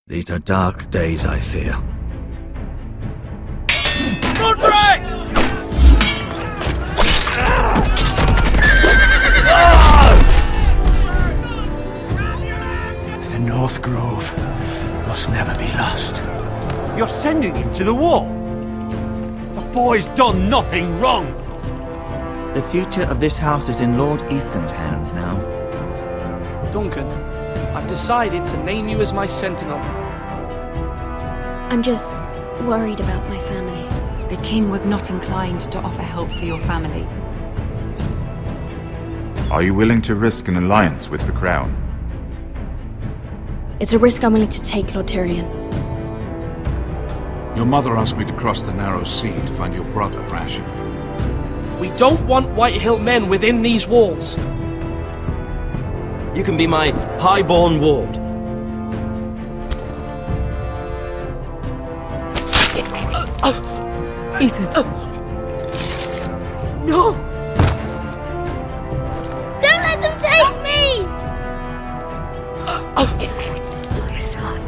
These are dark days, I fear. Roderick! The North Grove must never be lost. You're sending him to the war? The boy's done nothing wrong. The future of this house is in Lord Ethan's hands now. Duncan, I've decided to name you as my sentinel. I'm just worried about my family. The king was not inclined to offer help for your family. Are you willing to risk an alliance with the crown? It's a risk I'm willing to take, Lord Tyrion. Your mother asked me to cross the narrow sea to find your brother, Asher. We don't want Whitehill men within these walls. You can be my highborn ward. Ethan. No! Don't let them take me! My son.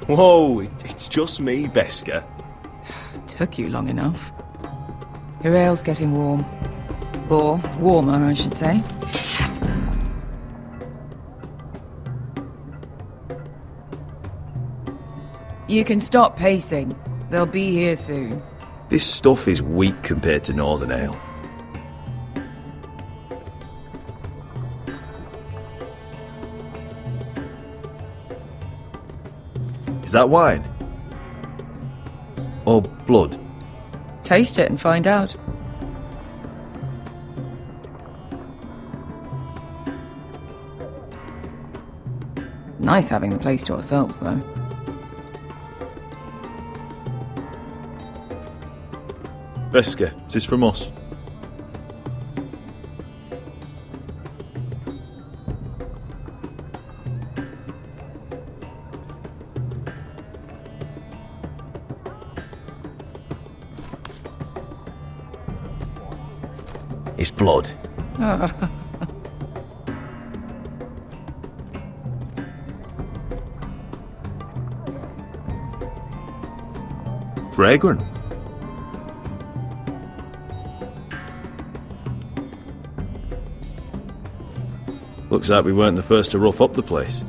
Whoa, it's just me, Beska. Took you long enough. Your ale's getting warm. Or warmer, I should say. You can stop pacing. They'll be here soon. This stuff is weak compared to Northern Ale. Is that wine? Or blood? Taste it and find out. Nice having the place to ourselves, though. Beska, it is from us. It's blood. Fragrant. Looks like we weren't the first to rough up the place.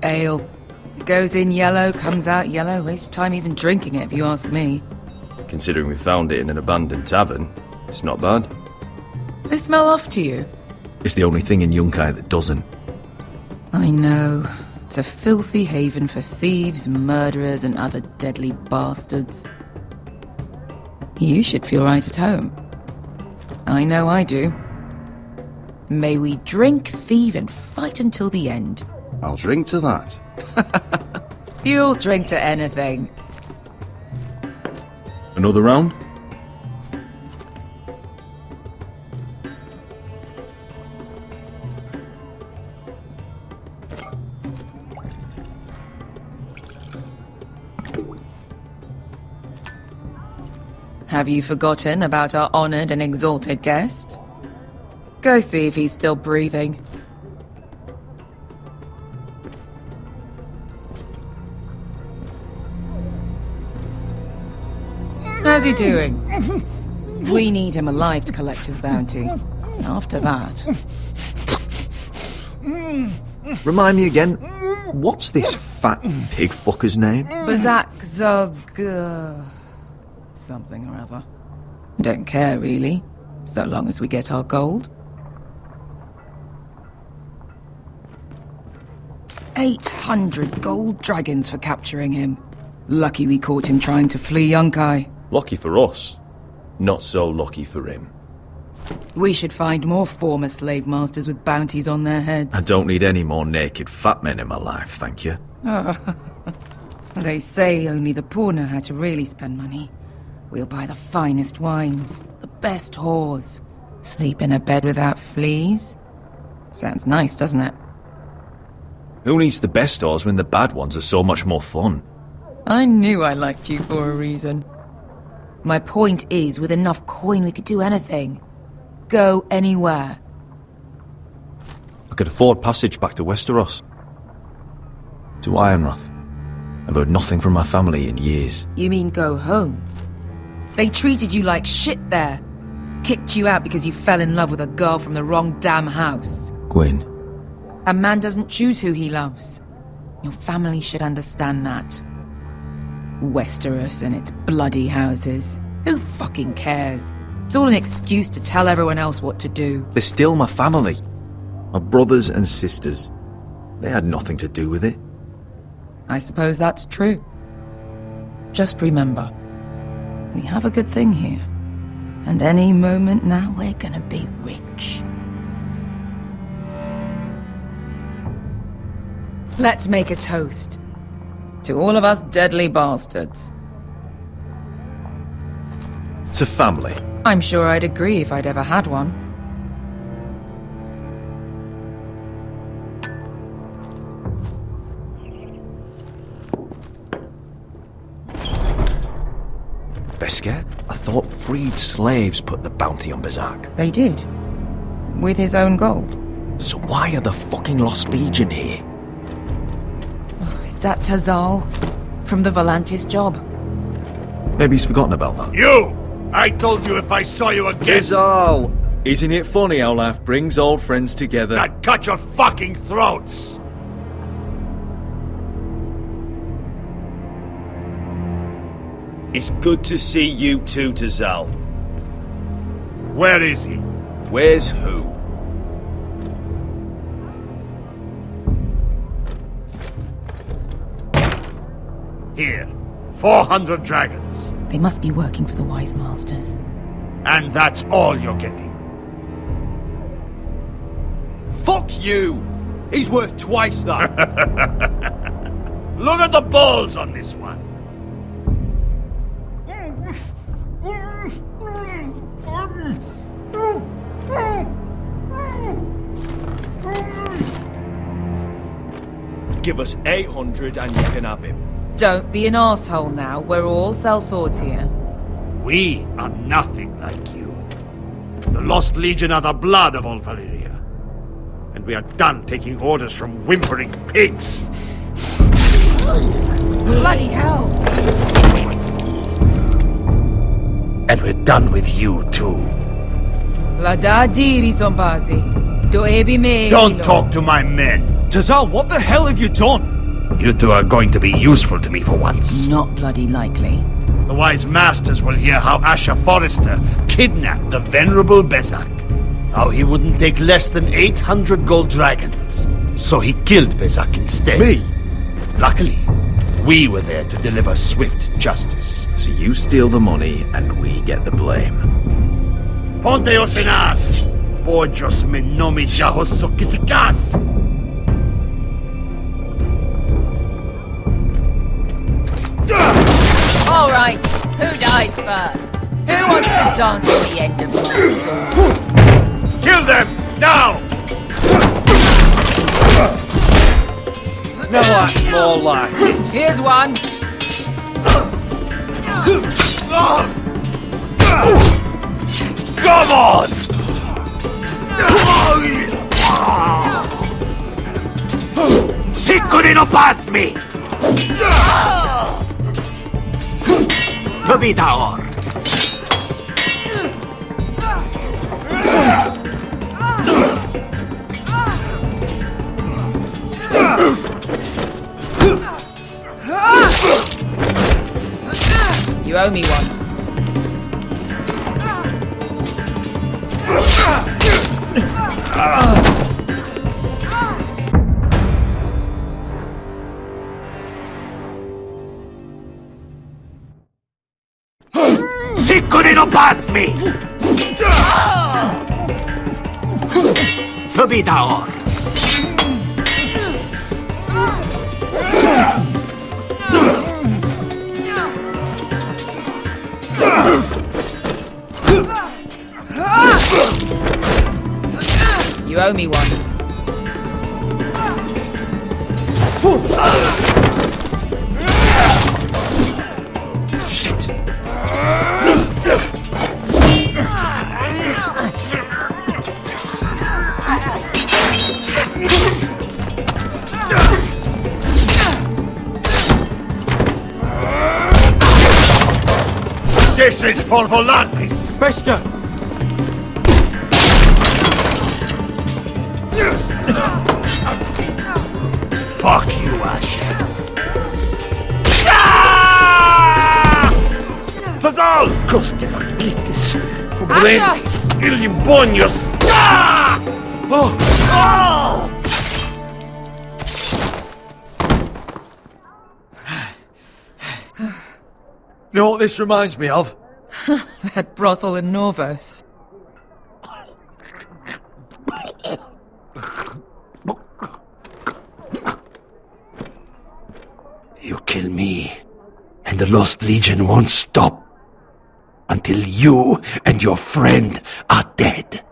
Ale. It goes in yellow, comes out yellow. Waste time even drinking it, if you ask me. Considering we found it in an abandoned tavern, it's not bad. They smell off to you? It's the only thing in Yunkai that doesn't. I know. It's a filthy haven for thieves, murderers, and other deadly bastards. You should feel right at home. I know I do. May we drink, thieve, and fight until the end. I'll drink to that. You'll drink to anything. Another round? Have you forgotten about our honored and exalted guest? Go see if he's still breathing. How's he doing? We need him alive to collect his bounty. After that... Remind me again, what's this fat pig fucker's name? Bazak Zog... something or other. Don't care, really. So long as we get our gold. 800 gold dragons for capturing him. Lucky we caught him trying to flee Yunkai. Lucky for us. Not so lucky for him. We should find more former slave masters with bounties on their heads. I don't need any more naked fat men in my life, thank you. They say only the poor know how to really spend money. We'll buy the finest wines, the best whores, sleep in a bed without fleas. Sounds nice, doesn't it? Who needs the best whores when the bad ones are so much more fun? I knew I liked you for a reason. My point is, with enough coin we could do anything. Go anywhere. I could afford passage back to Westeros. To Ironrath. I've heard nothing from my family in years. You mean go home? They treated you like shit there. Kicked you out because you fell in love with a girl from the wrong damn house. Gwyn. A man doesn't choose who he loves. Your family should understand that. Westeros and its bloody houses. Who fucking cares? It's all an excuse to tell everyone else what to do. They're still my family. My brothers and sisters. They had nothing to do with it. I suppose that's true. Just remember, we have a good thing here. And any moment now we're gonna be rich. Let's make a toast. To all of us deadly bastards. To family. I'm sure I'd agree if I'd ever had one. Beskar? I thought freed slaves put the bounty on Bazak. They did. With his own gold. So why are the fucking Lost Legion here? Is that Tazal? From the Volantis job? Maybe he's forgotten about that. You! I told you if I saw you again... Tizal! Isn't it funny how life brings old friends together? I'd cut your fucking throats! It's good to see you too, Tazal. Where is he? Where's who? Here. 400 dragons. They must be working for the Wise Masters. And that's all you're getting. Fuck you! He's worth twice that. Look at the balls on this one. Give us 800 and you can have him. Don't be an arsehole now. We're all sellswords here. We are nothing like you. The Lost Legion are the blood of all Valyria. And we are done taking orders from whimpering pigs. Bloody hell! And we're done with you too. Lada diri sombazi. Do ebi me. Don't talk to my men. Tazal, what the hell have you done? You two are going to be useful to me for once. Not bloody likely. The Wise Masters will hear how Asher Forrester kidnapped the venerable Bezak. How he wouldn't take less than 800 gold dragons. So he killed Bezak instead. Me? Luckily, we were there to deliver swift justice. So you steal the money and we get the blame. Ponteos en as! Pojos me nomi jahoso kisikas! All right, who dies first? Who wants to dance at the end of my sword? Kill them! Now! Now that's more like it. Here's one. Come on! Sicuri no pass me! Kabitaor! owe me one. Siccone non pasmi! Probidaor! You owe me one. Shit! This is for Volantis! Bester! Fuck you, Ash. Fazal! Coste vaquites, pobrenis, ilimbonios! Oh! You know what this reminds me of? That brothel in Norvos. You kill me, and the Lost Legion won't stop until you and your friend are dead.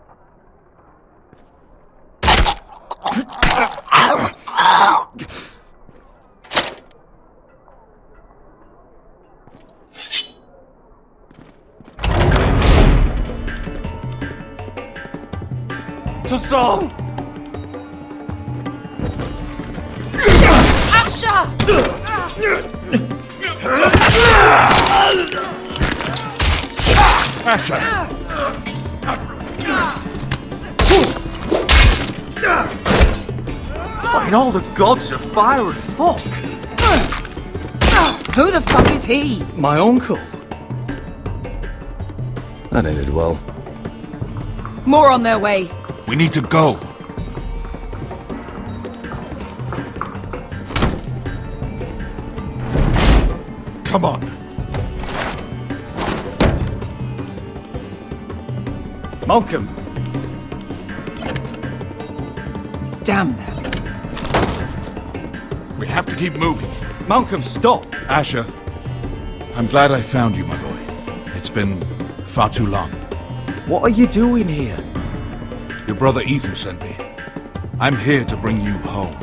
To Saul! Asher! Fucking all the gods are fire and fuck! Who the fuck is he? My uncle. That ended well. More on their way. We need to go. Come on. Malcolm! Damn. We have to keep moving. Malcolm, stop! Asher, I'm glad I found you, my boy. It's been far too long. What are you doing here? Your brother Ethan sent me. I'm here to bring you home.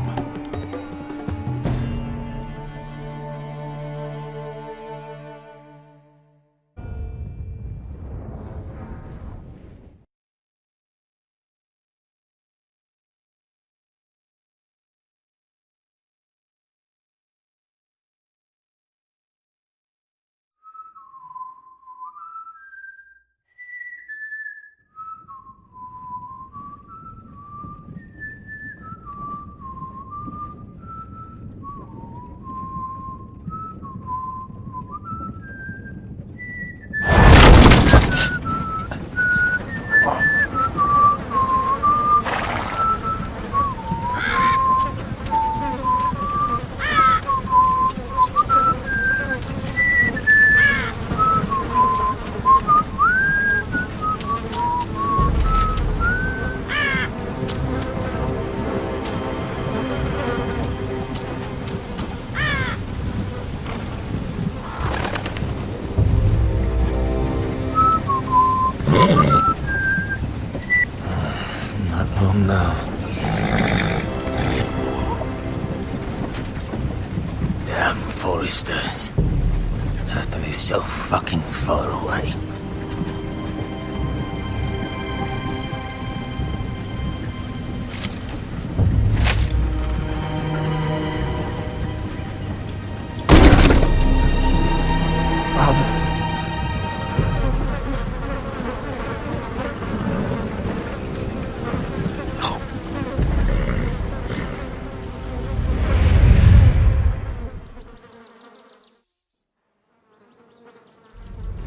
No. Damn foresters. Have to be so fucking far away.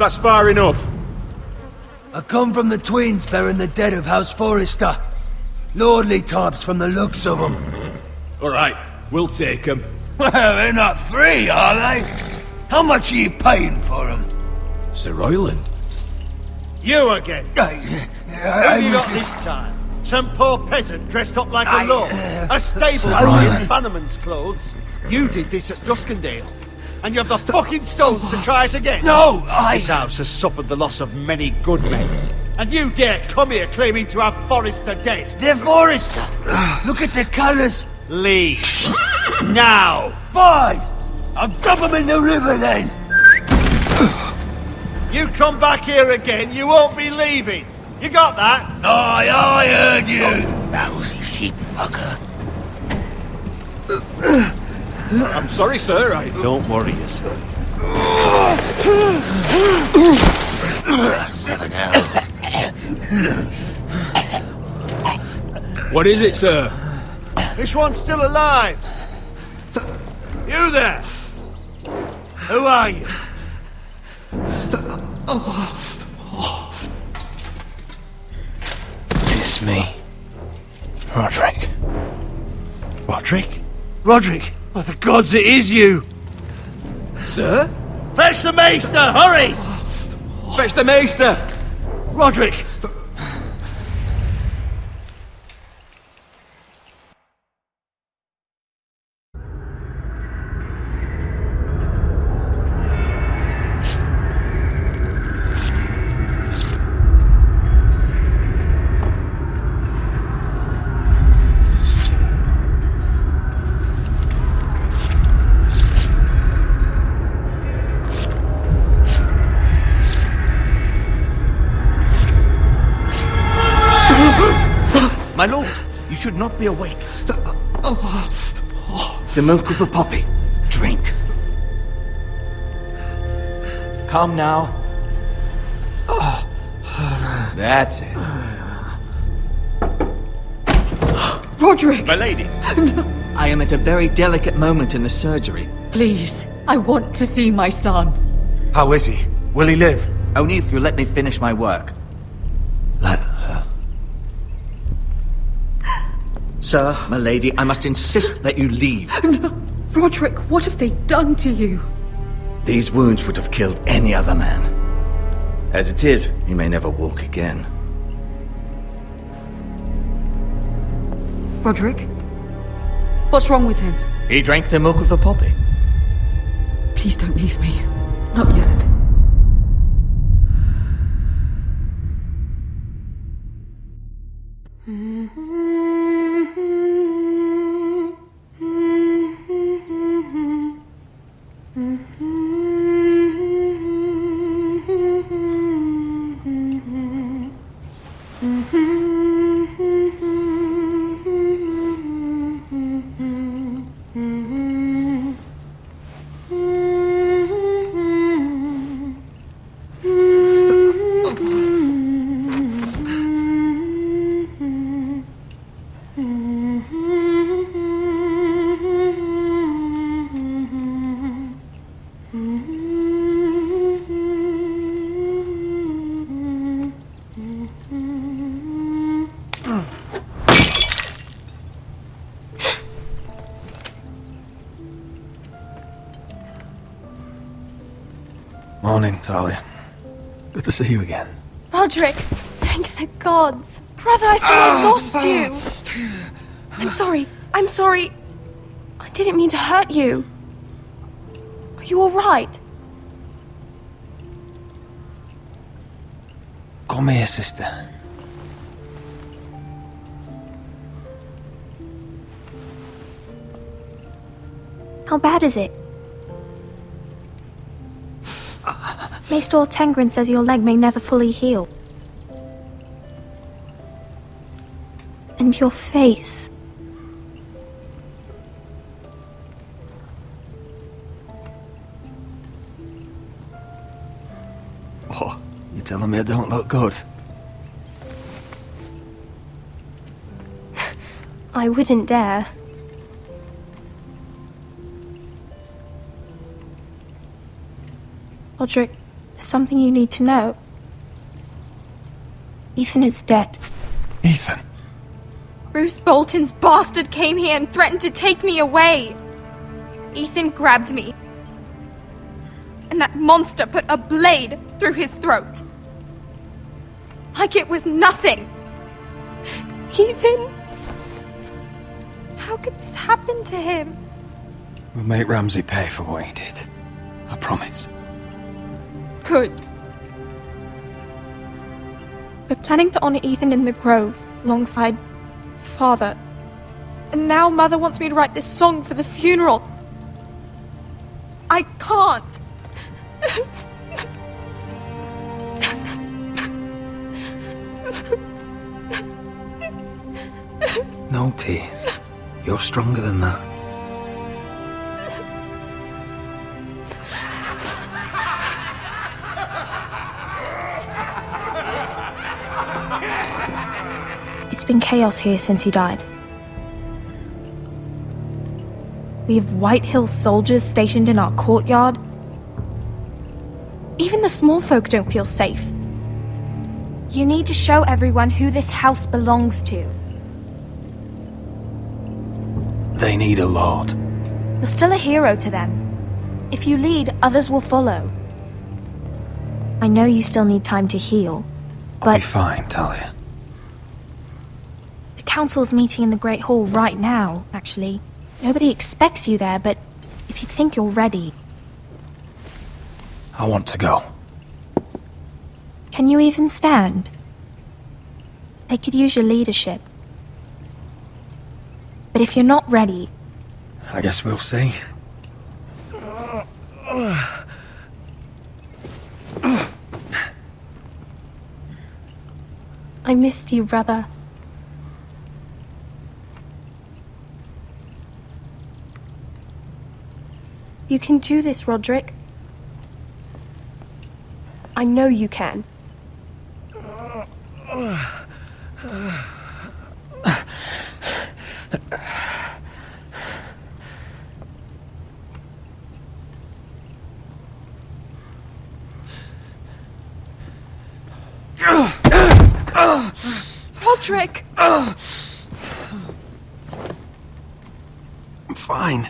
That's far enough. I come from the twins bearing the dead of House Forrester. Lordly types from the looks of them. Alright, we'll take them. Well, they're not free, are they? How much are you paying for them? Sir Royland. You again. Who have you got this time? Some poor peasant dressed up like a lord. A stable in Bannerman's clothes. You did this at Duskendale. And you have the fucking stones to try it again? No, This house has suffered the loss of many good men. And you dare come here claiming to have Forrester dead? They're Forrester. Look at the colours. Leave. Now. Fine. I'll dump them in the river then. You come back here again, you won't be leaving. You got that? Aye, I heard you. Lousy sheep fucker. I'm sorry, sir. Don't worry yourself. 7 hours. What is it, sir? This one's still alive. You there? Who are you? It's me. Roderick. Roderick? Roderick? Oh, the gods, it is you! Sir? Fetch the maester, hurry! Fetch the maester! Roderick! My lord, you should not be awake. The milk of the poppy. Drink. Calm now. That's it. Roderick! My lady. I am at a very delicate moment in the surgery. Please, I want to see my son. How is he? Will he live? Only if you let me finish my work. Let her. Sir, my lady, I must insist that you leave. No. Roderick, what have they done to you? These wounds would have killed any other man. As it is, he may never walk again. Roderick? What's wrong with him? He drank the milk of the poppy. Please don't leave me. Not yet. Morning, Talia. Good to see you again. Roderick, thank the gods. Brother, I thought I lost you. I'm sorry. I didn't mean to hurt you. Are you all right? Come here, sister. How bad is it? Maester Tengrin says your leg may never fully heal. And your face. Oh, you're telling me I don't look good? I wouldn't dare. Roderick, There's something you need to know. Ethan is dead. Ethan? Bruce Bolton's bastard came here and threatened to take me away. Ethan grabbed me. And that monster put a blade through his throat. Like it was nothing. Ethan? How could this happen to him? We'll make Ramsey pay for what he did. I promise. Good. We're planning to honor Ethan in the Grove, alongside Father. And now Mother wants me to write this song for the funeral. I can't. No tears. You're stronger than that. It's been chaos here since he died. We have White Hill soldiers stationed in our courtyard. Even the small folk don't feel safe. You need to show everyone who this house belongs to. They need a lord. You're still a hero to them. If you lead, others will follow. I know you still need time to heal, but... I'll be fine, Talia. The council's meeting in the Great Hall right now, actually. Nobody expects you there, but if you think you're ready... I want to go. Can you even stand? They could use your leadership. But if you're not ready... I guess we'll see. I missed you, brother. You can do this, Roderick. I know you can. Roderick! I'm fine.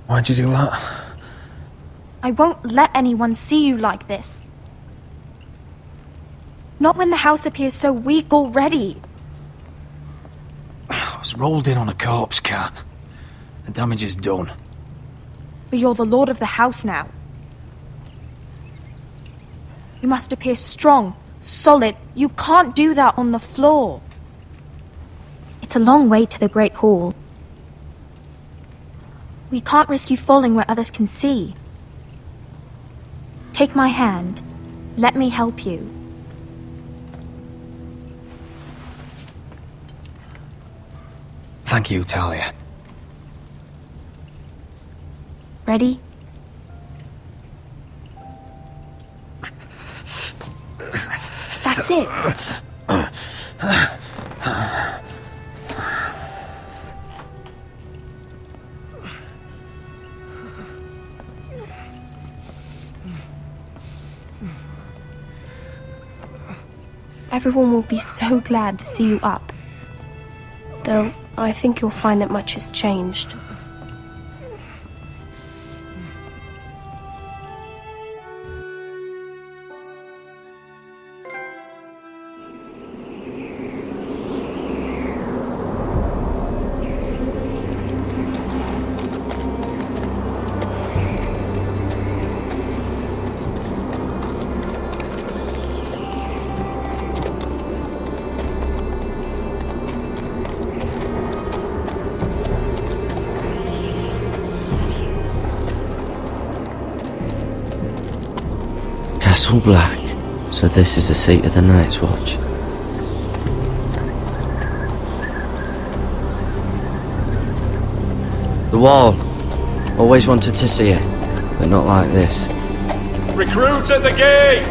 Why'd you do that? I won't let anyone see you like this. Not when the house appears so weak already. I was rolled in on a corpse cart. The damage is done. But you're the lord of the house now. You must appear strong, solid. You can't do that on the floor. It's a long way to the Great Hall. We can't risk you falling where others can see. Take my hand. Let me help you. Thank you, Talia. Ready? That's it. Everyone will be so glad to see you up. Though, I think you'll find that much has changed. Castle Black. So this is the seat of the Night's Watch. The wall. Always wanted to see it, but not like this. Recruits at the gate!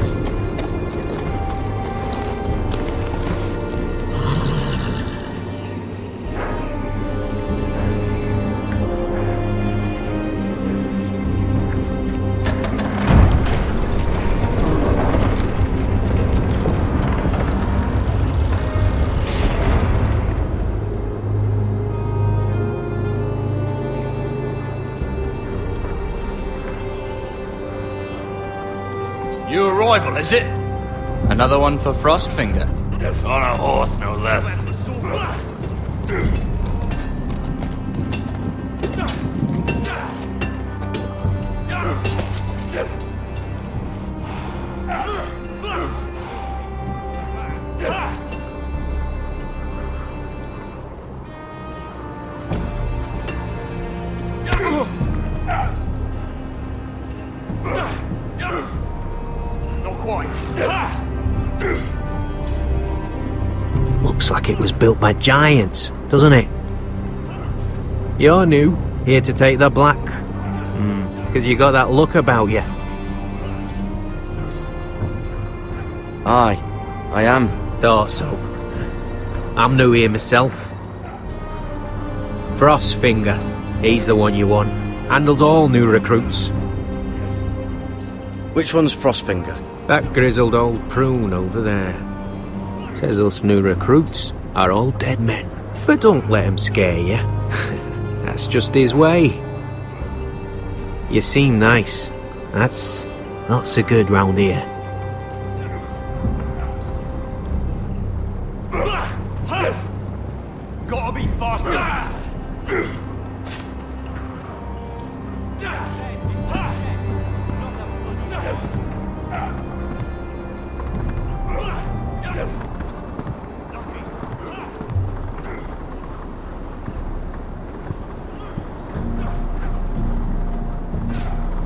New arrival, is it? Another one for Frostfinger. On a horse, no less. Looks like it was built by giants, doesn't it? You're new, here to take the black. Because you got that look about you. Aye, I am. Thought so. I'm new here myself. Frostfinger, he's the one you want. Handles all new recruits. Which one's Frostfinger? That grizzled old prune over there. Says us new recruits are all dead men. But don't let him scare you. That's just his way. You seem nice. That's not so good round here. Gotta be faster.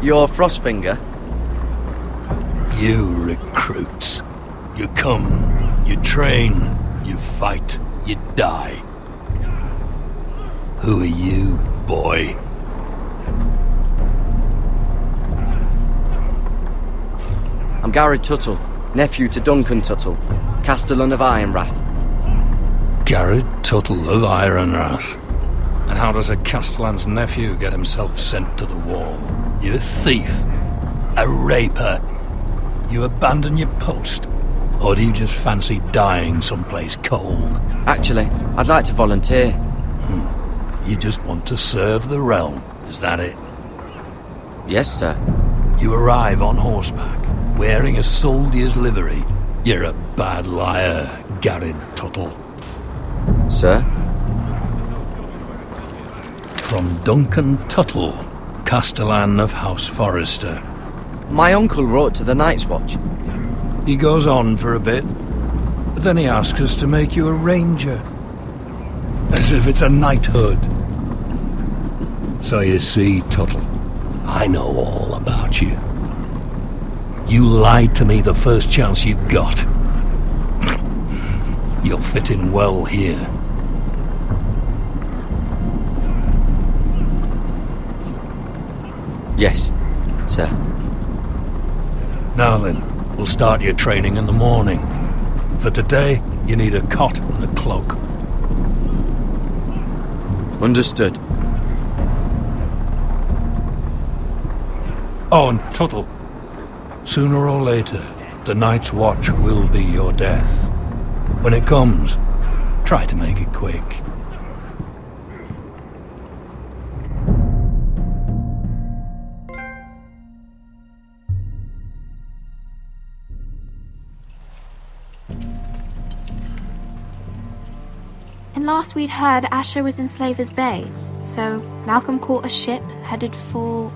You're Frostfinger? You recruits. You come, you train, you fight, you die. Who are you, boy? I'm Gary Tuttle, nephew to Duncan Tuttle, Castellan of Ironrath. Garrett Tuttle of Ironrath. And how does a Castellan's nephew get himself sent to the wall? You a thief? A raper? You abandon your post? Or do you just fancy dying someplace cold? Actually, I'd like to volunteer. You just want to serve the realm, is that it? Yes, sir. You arrive on horseback, wearing a soldier's livery. You're a bad liar, Garrett Tuttle. Sir? From Duncan Tuttle, Castellan of House Forrester. My uncle wrote to the Night's Watch. He goes on for a bit, but then he asks us to make you a ranger. As if it's a knighthood. So you see, Tuttle, I know all about you. You lied to me the first chance you got. You'll fit in well here. Yes, sir. Now then, we'll start your training in the morning. For today, you need a cot and a cloak. Understood. Oh, and Tuttle, sooner or later, the Night's Watch will be your death. When it comes, try to make it quick. And last we'd heard, Asher was in Slaver's Bay, so Malcolm caught a ship headed for...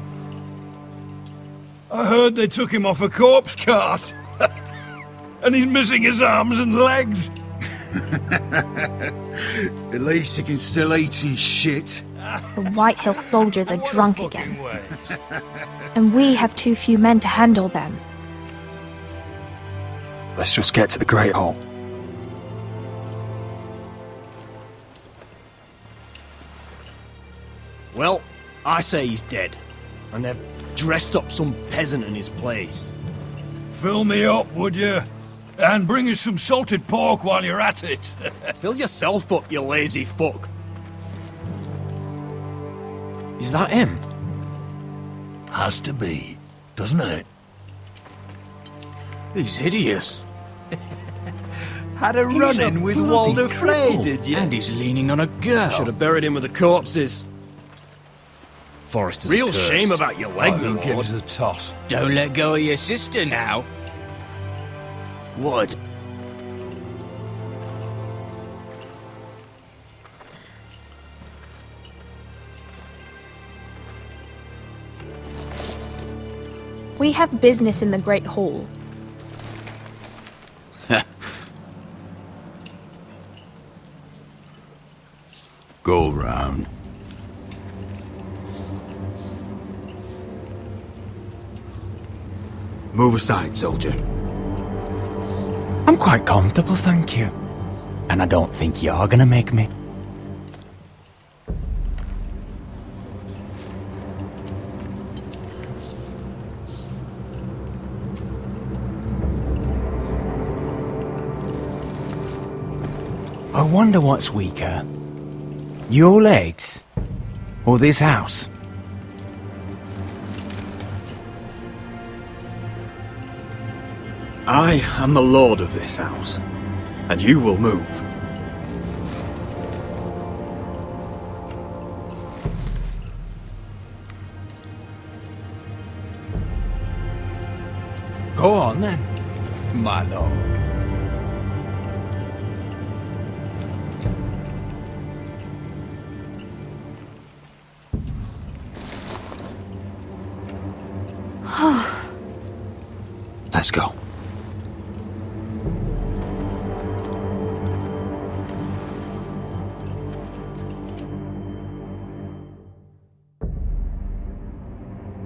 I heard they took him off a corpse cart. And he's missing his arms and legs. At least he can still eat and shit. The White Hill soldiers are drunk again. And we have too few men to handle them. Let's just get to the Great Hall. Well, I say he's dead. And they've dressed up some peasant in his place. Fill me up, would you? And bring us some salted pork while you're at it. Fill yourself up, you lazy fuck. Is that him? Has to be, doesn't it? He's hideous. Had a run-in with Walder Frey, did you? And he's leaning on a girl. Should have buried him with the corpses. Forrester's Real cursed. shame about your leg, Who my gives lord. a toss? Don't let go of your sister now. What? We have business in the Great Hall. Go round. Move aside, soldier. I'm quite comfortable, thank you. And I don't think you're gonna make me. I wonder what's weaker. Your legs? Or this house? I am the lord of this house, and you will move. Go on then, my lord. Let's go.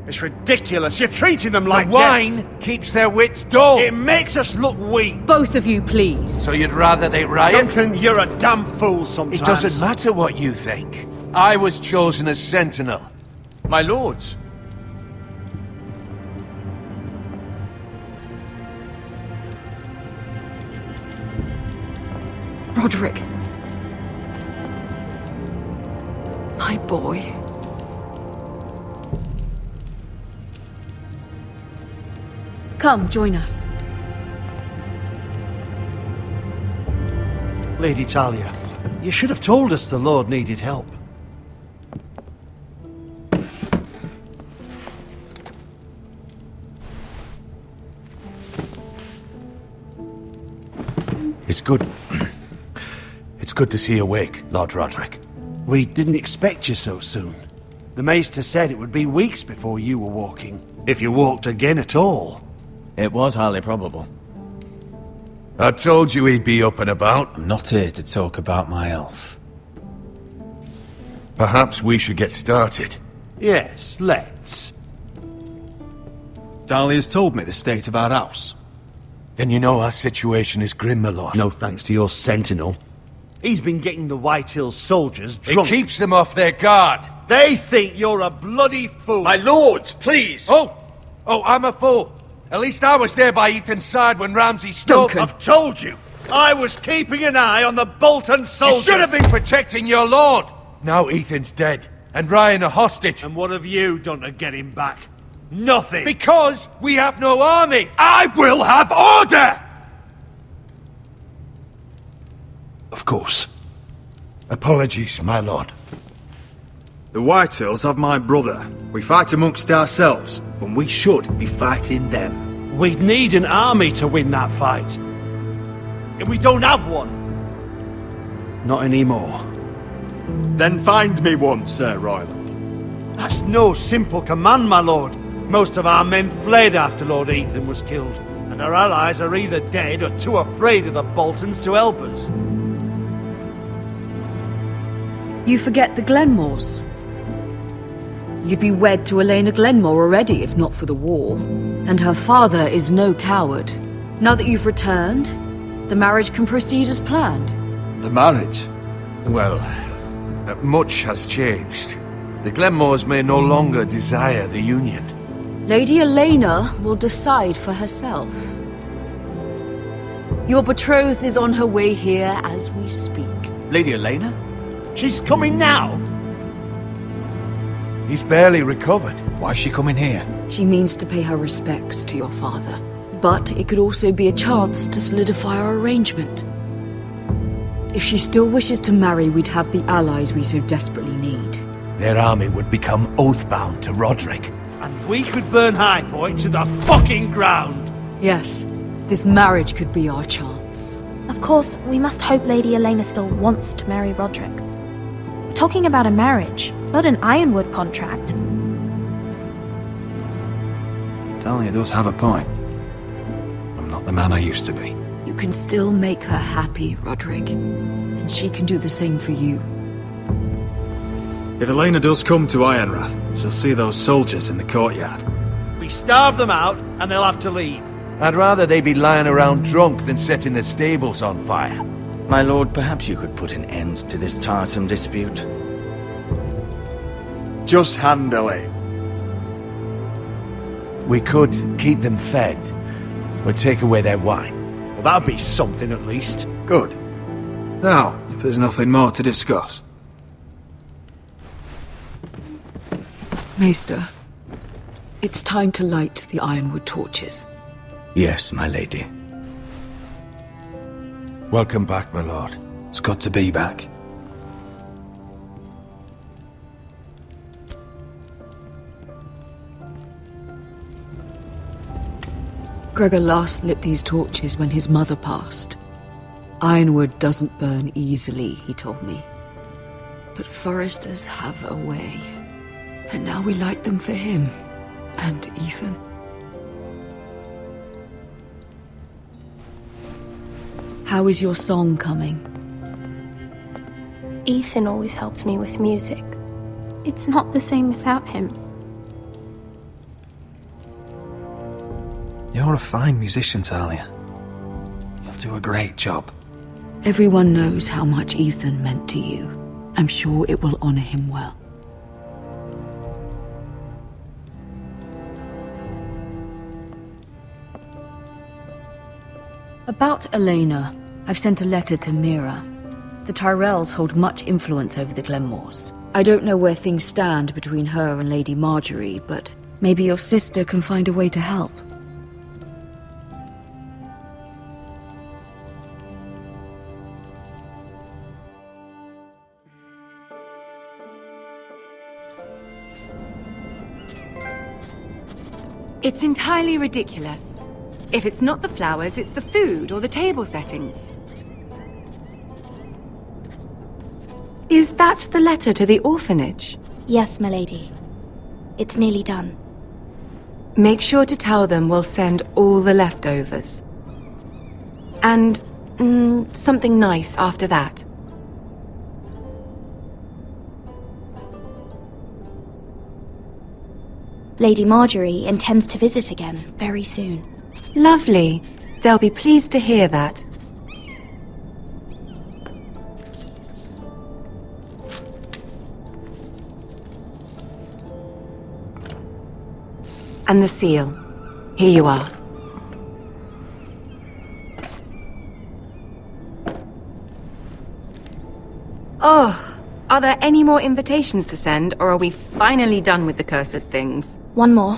It's ridiculous. You're treating them like the wine guests. keeps their wits dull. It makes us look weak. Both of you, please. So you'd rather they riot? Duncan, you're a damn fool sometimes. It doesn't matter what you think. I was chosen as sentinel. My lords. Roderick. My boy. Come, join us. Lady Talia, you should have told us the Lord needed help. It's good. It's good to see you awake, Lord Roderick. We didn't expect you so soon. The Maester said it would be weeks before you were walking, if you walked again at all. It was highly probable. I told you he'd be up and about. I'm not here to talk about my elf. Perhaps we should get started. Yes, let's. Dahlia's told me the state of our house. Then you know our situation is grim, my lord. No thanks to your sentinel. He's been getting the White Hills soldiers drunk. It keeps them off their guard. They think you're a bloody fool. My lords, please! Oh, I'm a fool. At least I was there by Ethan's side when Ramsay stopped. I've told you. I was keeping an eye on the Bolton soldiers. You should have been protecting your lord. Now Ethan's dead, and Ryan a hostage. And what have you done to get him back? Nothing. Because we have no army. I will have order! Of course. Apologies, my lord. The Whitehills have my brother. We fight amongst ourselves, when we should be fighting them. We'd need an army to win that fight. And we don't have one. Not anymore. Then find me one, Sir Royland. That's no simple command, my lord. Most of our men fled after Lord Ethan was killed, and our allies are either dead or too afraid of the Boltons to help us. You forget the Glenmores. You'd be wed to Elena Glenmore already if not for the war. And her father is no coward. Now that you've returned, the marriage can proceed as planned. The marriage? Well, much has changed. The Glenmores may no longer desire the union. Lady Elena will decide for herself. Your betrothed is on her way here as we speak. Lady Elena? She's coming now? He's barely recovered. Why's she coming here? She means to pay her respects to your father. But it could also be a chance to solidify our arrangement. If she still wishes to marry, we'd have the allies we so desperately need. Their army would become oath-bound to Roderick. And we could burn High Point to the fucking ground! Yes, This marriage could be our chance. Of course, we must hope Lady Elena still wants to marry Roderick. We're talking about a marriage, not an Ironwood contract. Talia does have a point. I'm not the man I used to be. You can still make her happy, Roderick. And she can do the same for you. If Elena does come to Ironrath, she'll see those soldiers in the courtyard. We starve them out, and they'll have to leave. I'd rather they be lying around drunk than setting the stables on fire. My lord, perhaps you could put an end to this tiresome dispute. Just handle it. We could keep them fed, but take away their wine. Well, that'd be something at least. Good. Now, if there's nothing more to discuss. Maester, it's time to light the Ironwood torches. Yes, my lady. Welcome back, my lord. It's good to be back. Gregor last lit these torches when his mother passed. Ironwood doesn't burn easily, he told me. But foresters have a way. And now we light them for him. And Ethan. How is your song coming? Ethan always helped me with music. It's not the same without him. You're a fine musician, Talia. You'll do a great job. Everyone knows how much Ethan meant to you. I'm sure it will honor him well. About Elena, I've sent a letter to Mira. The Tyrells hold much influence over the Glenmores. I don't know where things stand between her and Lady Marjorie, but maybe your sister can find a way to help. It's entirely ridiculous. If it's not the flowers, it's the food or the table settings. Is that the letter to the orphanage? Yes, my lady. It's nearly done. Make sure to tell them we'll send all the leftovers. And something nice after that. Lady Marjorie intends to visit again very soon. Lovely. They'll be pleased to hear that. And the seal. Here you are. Oh, are there any more invitations to send, or are we finally done with the cursed things? One more.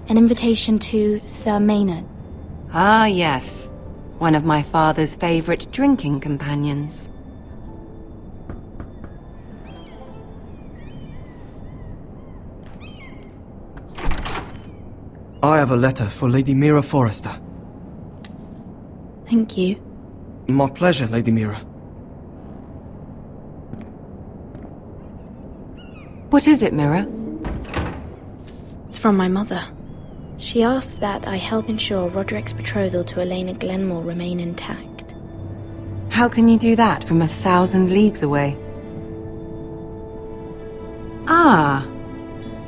An invitation to Sir Maynard. Ah, yes. One of my father's favorite drinking companions. I have a letter for Lady Mira Forrester. Thank you. My pleasure, Lady Mira. What is it, Mira? It's from my mother. She asks that I help ensure Roderick's betrothal to Elena Glenmore remain intact. How can you do that from 1,000 leagues away? Ah,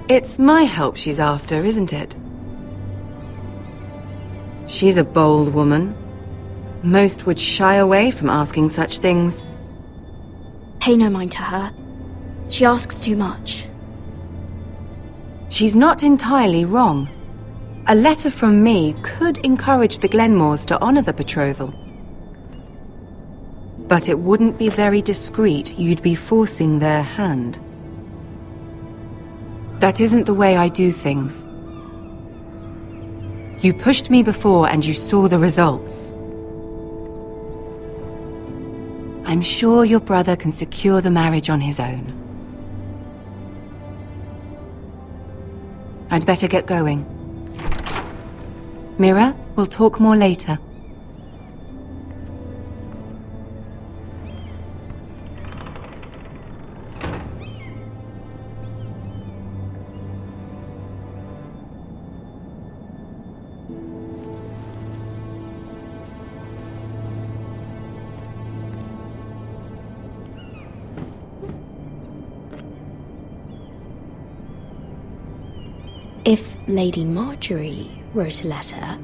it's my help she's after, isn't it? She's a bold woman. Most would shy away from asking such things. Pay no mind to her. She asks too much. She's not entirely wrong. A letter from me could encourage the Glenmores to honor the betrothal. But it wouldn't be very discreet. You'd be forcing their hand. That isn't the way I do things. You pushed me before and you saw the results. I'm sure your brother can secure the marriage on his own. I'd better get going. Mira, we'll talk more later. If Lady Marjorie wrote a letter...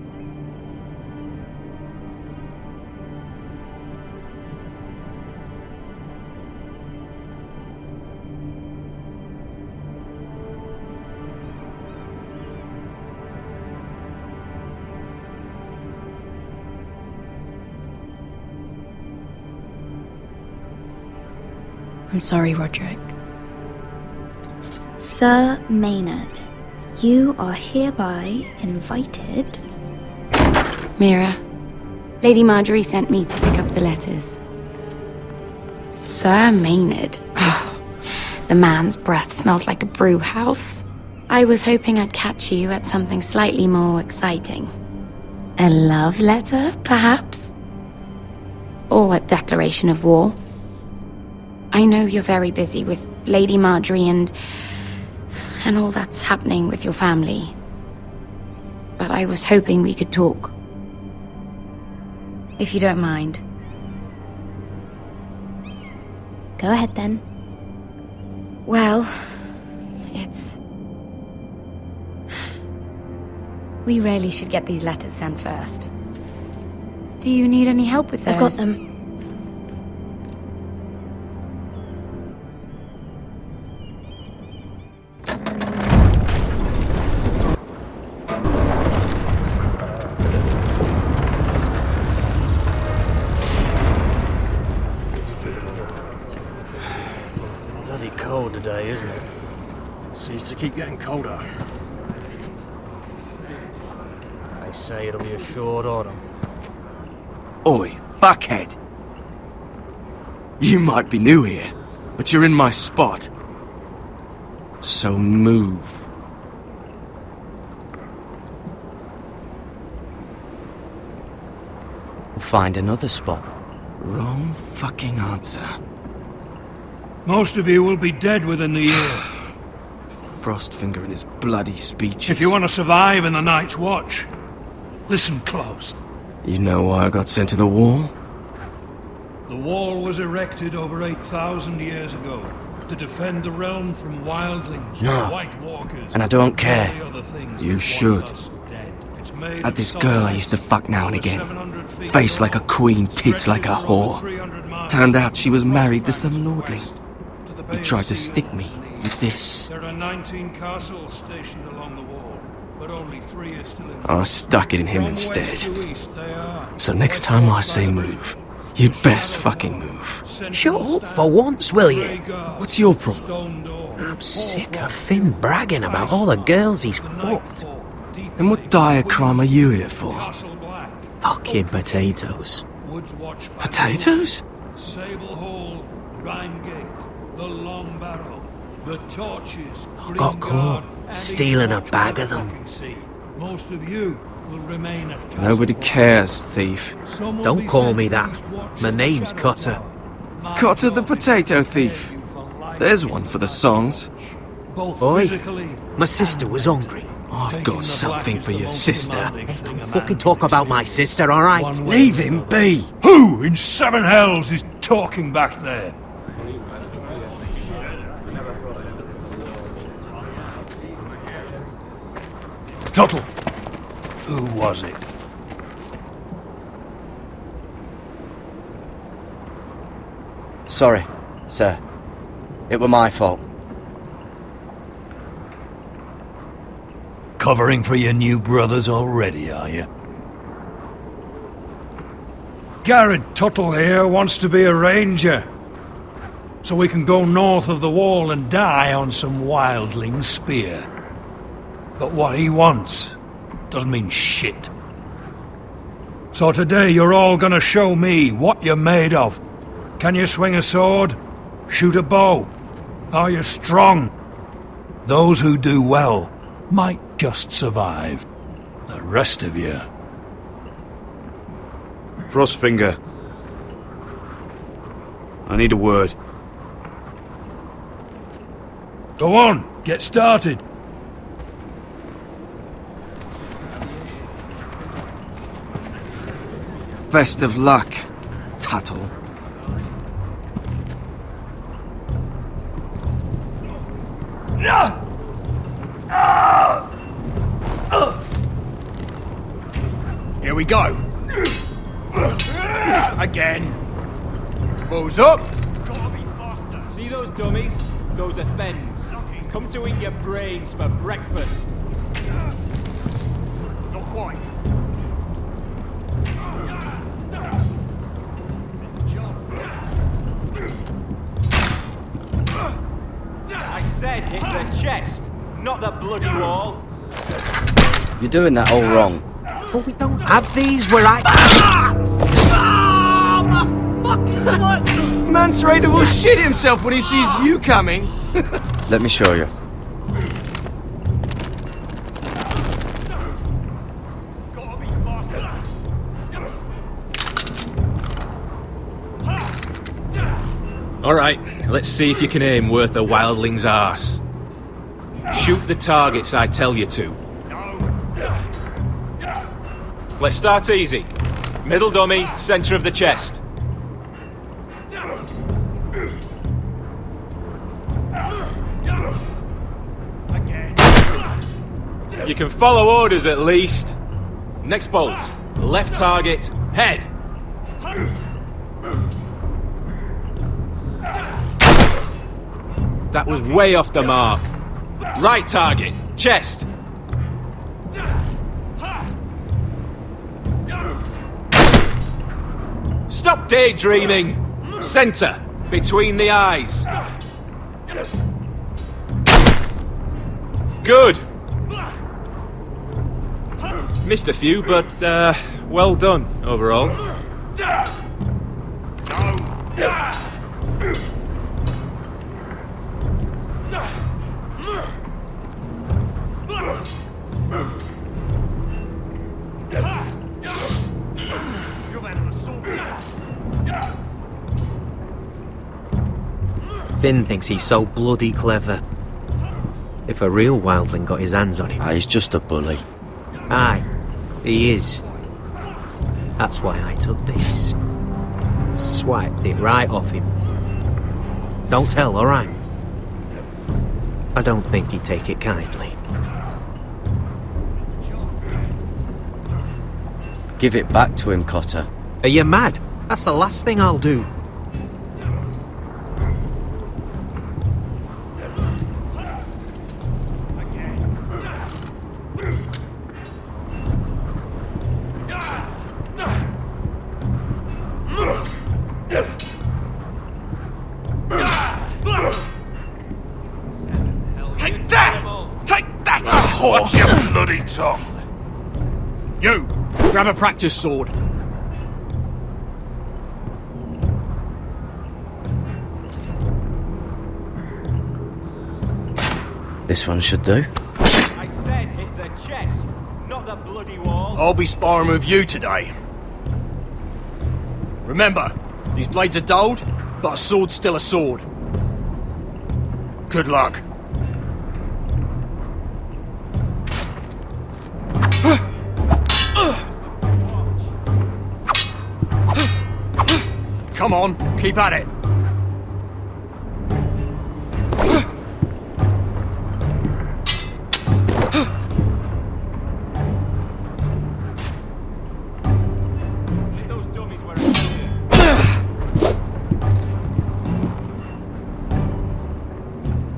I'm sorry, Roderick. Sir Maynard, you are hereby invited... Mira, Lady Marjorie sent me to pick up the letters. Sir Maynard? The man's breath smells like a brew house. I was hoping I'd catch you at something slightly more exciting. A love letter, perhaps? Or a declaration of war? I know you're very busy with Lady Marjorie and all that's happening with your family. But I was hoping we could talk. If you don't mind. Go ahead then. Well, it's... We really should get these letters sent first. Do you need any help with those? I've got them. Today, isn't it? Seems to keep getting colder. They say it'll be a short autumn. Oi, fuckhead! You might be new here, but you're in my spot. So move. We'll find another spot. Wrong fucking answer. Most of you will be dead within the year. Frostfinger and his bloody speeches. If you want to survive in the Night's Watch, listen close. You know why I got sent to the wall? The wall was erected over 8,000 years ago to defend the realm from wildlings, No, white walkers, and I don't care. and all the other things You that should. want us dead. It's made Had of this solid girl I ice, used to fuck now and over again. 700 feet Face like a long, queen, tits like a stretches for over whore. 300 miles. Turned out she was married to some lordling. To the He Bay tried of to Sea stick me with this. There are 19 castles stationed along the wall, but only 3 are still in I stuck it in him From west instead. to east they are. So next time I say move, you'd best fucking move. Shut up for once, will you? What's your problem? I'm sick of Finn bragging about all the girls he's fucked. And what dire crime are you here for? Fucking potatoes. Potatoes? Sable Hall, Rhymegate, the Long Barrow, the Torches, I got caught stealing a bag of them. Most of you will remain at Castle Nobody cares, thief. Don't call me that. My name's Cutter. Cutter the potato thief. There's one for the songs. Oi, my sister was hungry. I've got something for your sister. Don't fucking talk about my sister, alright? Leave him be! Who in 7 hells is talking back there? Tuttle, who was it? Sorry, sir. It were my fault. Covering for your new brothers already, are you? Garrett Tuttle here wants to be a ranger. So we can go north of the wall and die on some wildling spear. But what he wants doesn't mean shit. So today you're all gonna show me what you're made of. Can you swing a sword? Shoot a bow? Are you strong? Those who do well might just survive. The rest of you... Frostfinger. I need a word. Go on, get started. Best of luck, Tuttle. we go. Again. Balls up. See those dummies? Those are thens. Come to eat your brains for breakfast. Not quite. I said hit the chest, not the bloody wall. You're doing that all wrong. But we don't have these where I... Fucking what? Man's ready to shit himself when he sees you coming. Let me show you. Alright, let's see if you can aim worth a wildling's arse. Shoot the targets I tell you to. Let's start easy. Middle dummy, centre of the chest. You can follow orders at least. Next bolt. Left target, head. That was way off the mark. Right target, chest. Stop daydreaming. Centre, between the eyes. Good. Missed a few, but well done overall. Finn thinks he's so bloody clever. If a real wildling got his hands on him... He's just a bully. Aye, he is. That's why I took this. Swiped it right off him. Don't tell, alright? I don't think he'd take it kindly. Give it back to him, Cotter. Are you mad? That's the last thing I'll do. Take that! Take that! Watch your bloody tongue! You! Grab a practice sword. This one should do. I said hit the chest, not the bloody wall. I'll be sparring with you today. Remember, these blades are dulled, but a sword's still a sword. Good luck. Come on, keep at it.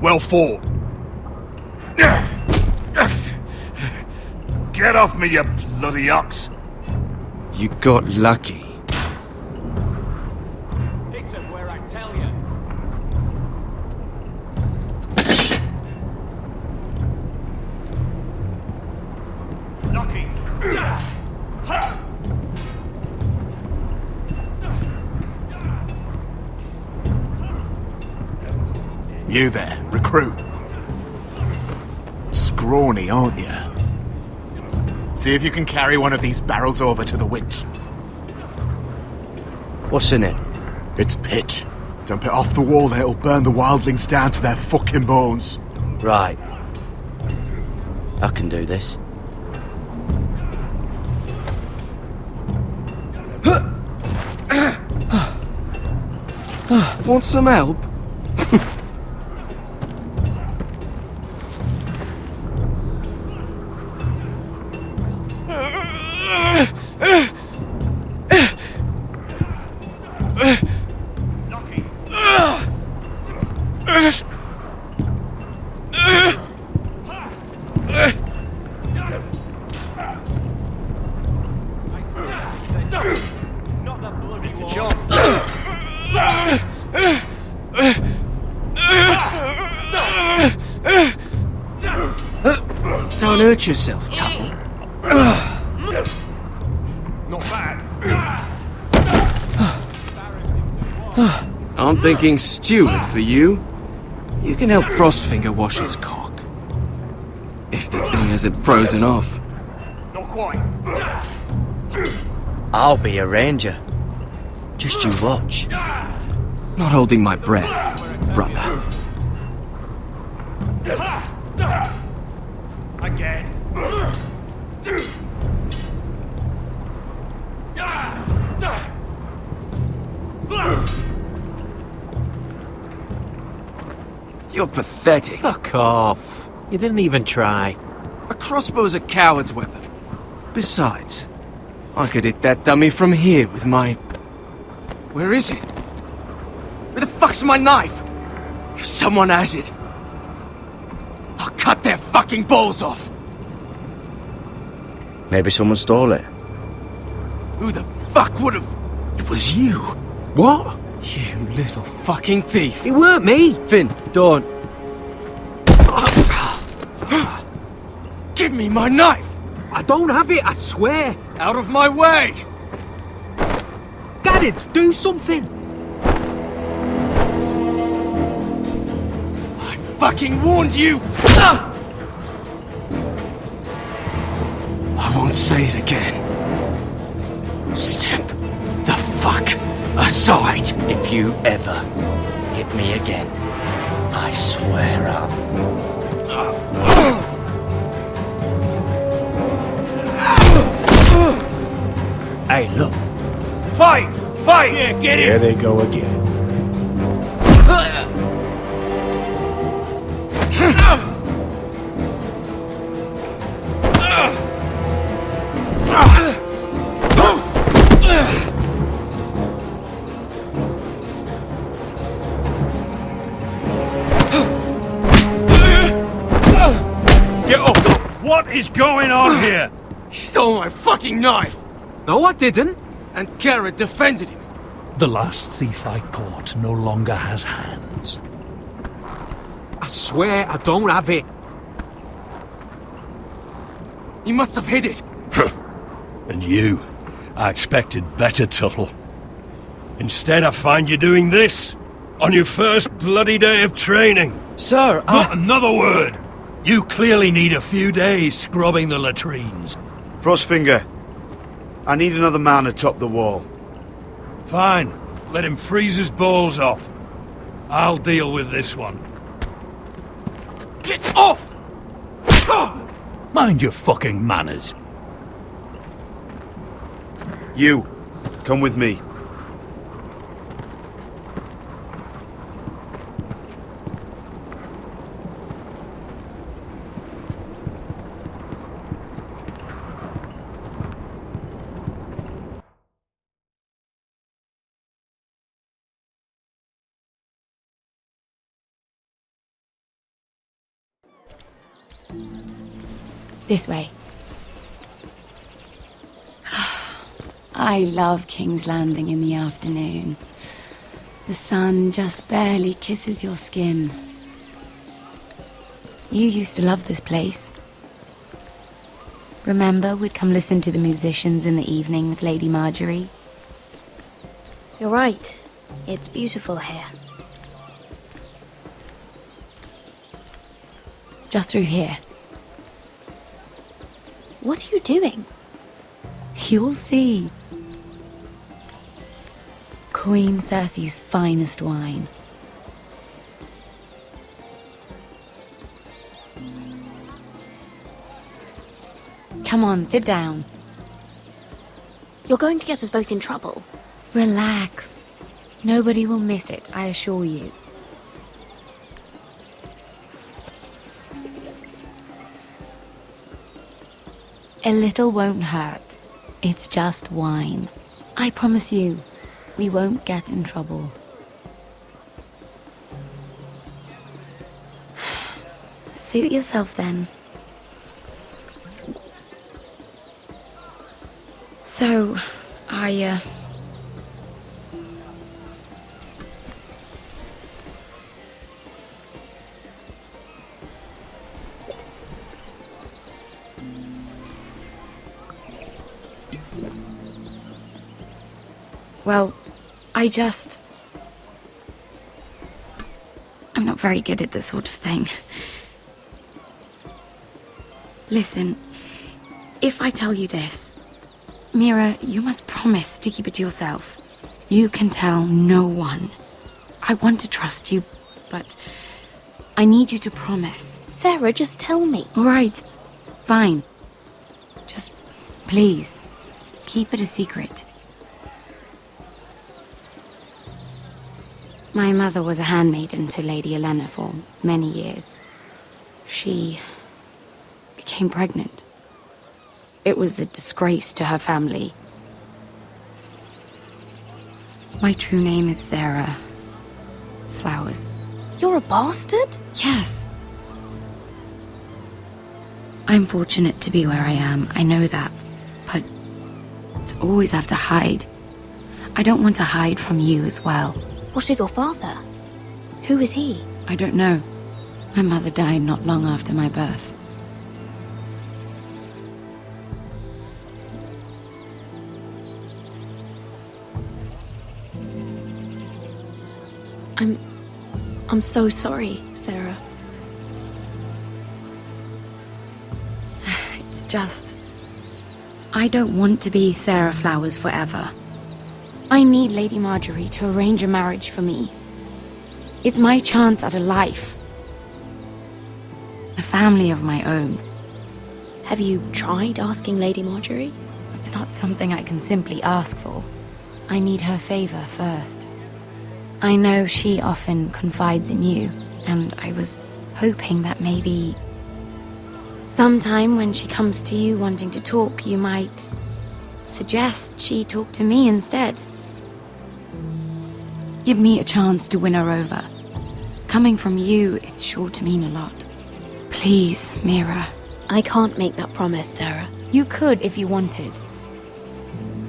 Well fought. Get off me, you bloody ox! You got lucky. Hit him where I tell you. Lucky. You there, recruit. Scrawny, aren't you? See if you can carry one of these barrels over to the witch. What's in it? It's pitch. Dump it off the wall and it'll burn the wildlings down to their fucking bones. Right. I can do this. Want some help? Don't hurt yourself, Tuttle. Not bad. I'm thinking steward for you. You can help Frostfinger wash his cock. If the thing hasn't frozen off. Not quite. I'll be a ranger. Just you watch. Not holding my breath, brother. Again. You're pathetic. Fuck off. You didn't even try. A crossbow's a coward's weapon. Besides, I could hit that dummy from here with my... Where is it? Where the fuck's my knife? If someone has it, I'll cut their fucking balls off. Maybe someone stole it. Who the fuck would have... It was you. What? You little fucking thief. It weren't me. Finn, don't. Give me my knife. I don't have it, I swear. Out of my way. Garrett, do something. I fucking warned you. I won't say it again. Step the fuck aside. If you ever hit me again, I swear I'll... Hey, look. Fight! Fight! Yeah, get it! Here they go again. Get up! What is going on here? He stole my fucking knife. No, I didn't. And Garrett defended him. The last thief I caught no longer has hands. I swear I don't have it. He must have hid it. And you? I expected better, Tuttle. Instead, I find you doing this on your first bloody day of training. Sir, Not another word! You clearly need a few days scrubbing the latrines. Frostfinger, I need another man atop the wall. Fine. Let him freeze his balls off. I'll deal with this one. Get off! Mind your fucking manners. You, come with me. This way. I love King's Landing in the afternoon. The sun just barely kisses your skin. You used to love this place. Remember, we'd come listen to the musicians in the evening with Lady Marjorie? You're right. It's beautiful here. Just through here. What are you doing? You'll see. Queen Cersei's finest wine. Come on, sit down. You're going to get us both in trouble. Relax. Nobody will miss it, I assure you. A little won't hurt. It's just wine. I promise you, we won't get in trouble. Suit yourself then. So, Well, I'm not very good at this sort of thing. Listen, if I tell you this, Mira, you must promise to keep it to yourself. You can tell no one. I want to trust you, but I need you to promise. Sarah, just tell me. All right, fine. Just, please, keep it a secret. My mother was a handmaiden to Lady Elena for many years. She became pregnant. It was a disgrace to her family. My true name is Sarah Flowers. You're a bastard? Yes. I'm fortunate to be where I am, I know that. But to always have to hide. I don't want to hide from you as well. What of your father? Who is he? I don't know. My mother died not long after my birth. I'm so sorry, Sarah. It's just... I don't want to be Sarah Flowers forever. I need Lady Marjorie to arrange a marriage for me. It's my chance at a life. A family of my own. Have you tried asking Lady Marjorie? It's not something I can simply ask for. I need her favor first. I know she often confides in you, and I was hoping that maybe sometime when she comes to you wanting to talk, you might suggest she talk to me instead. Give me a chance to win her over. Coming from you, it's sure to mean a lot. Please, Mira. I can't make that promise, Sarah. You could if you wanted.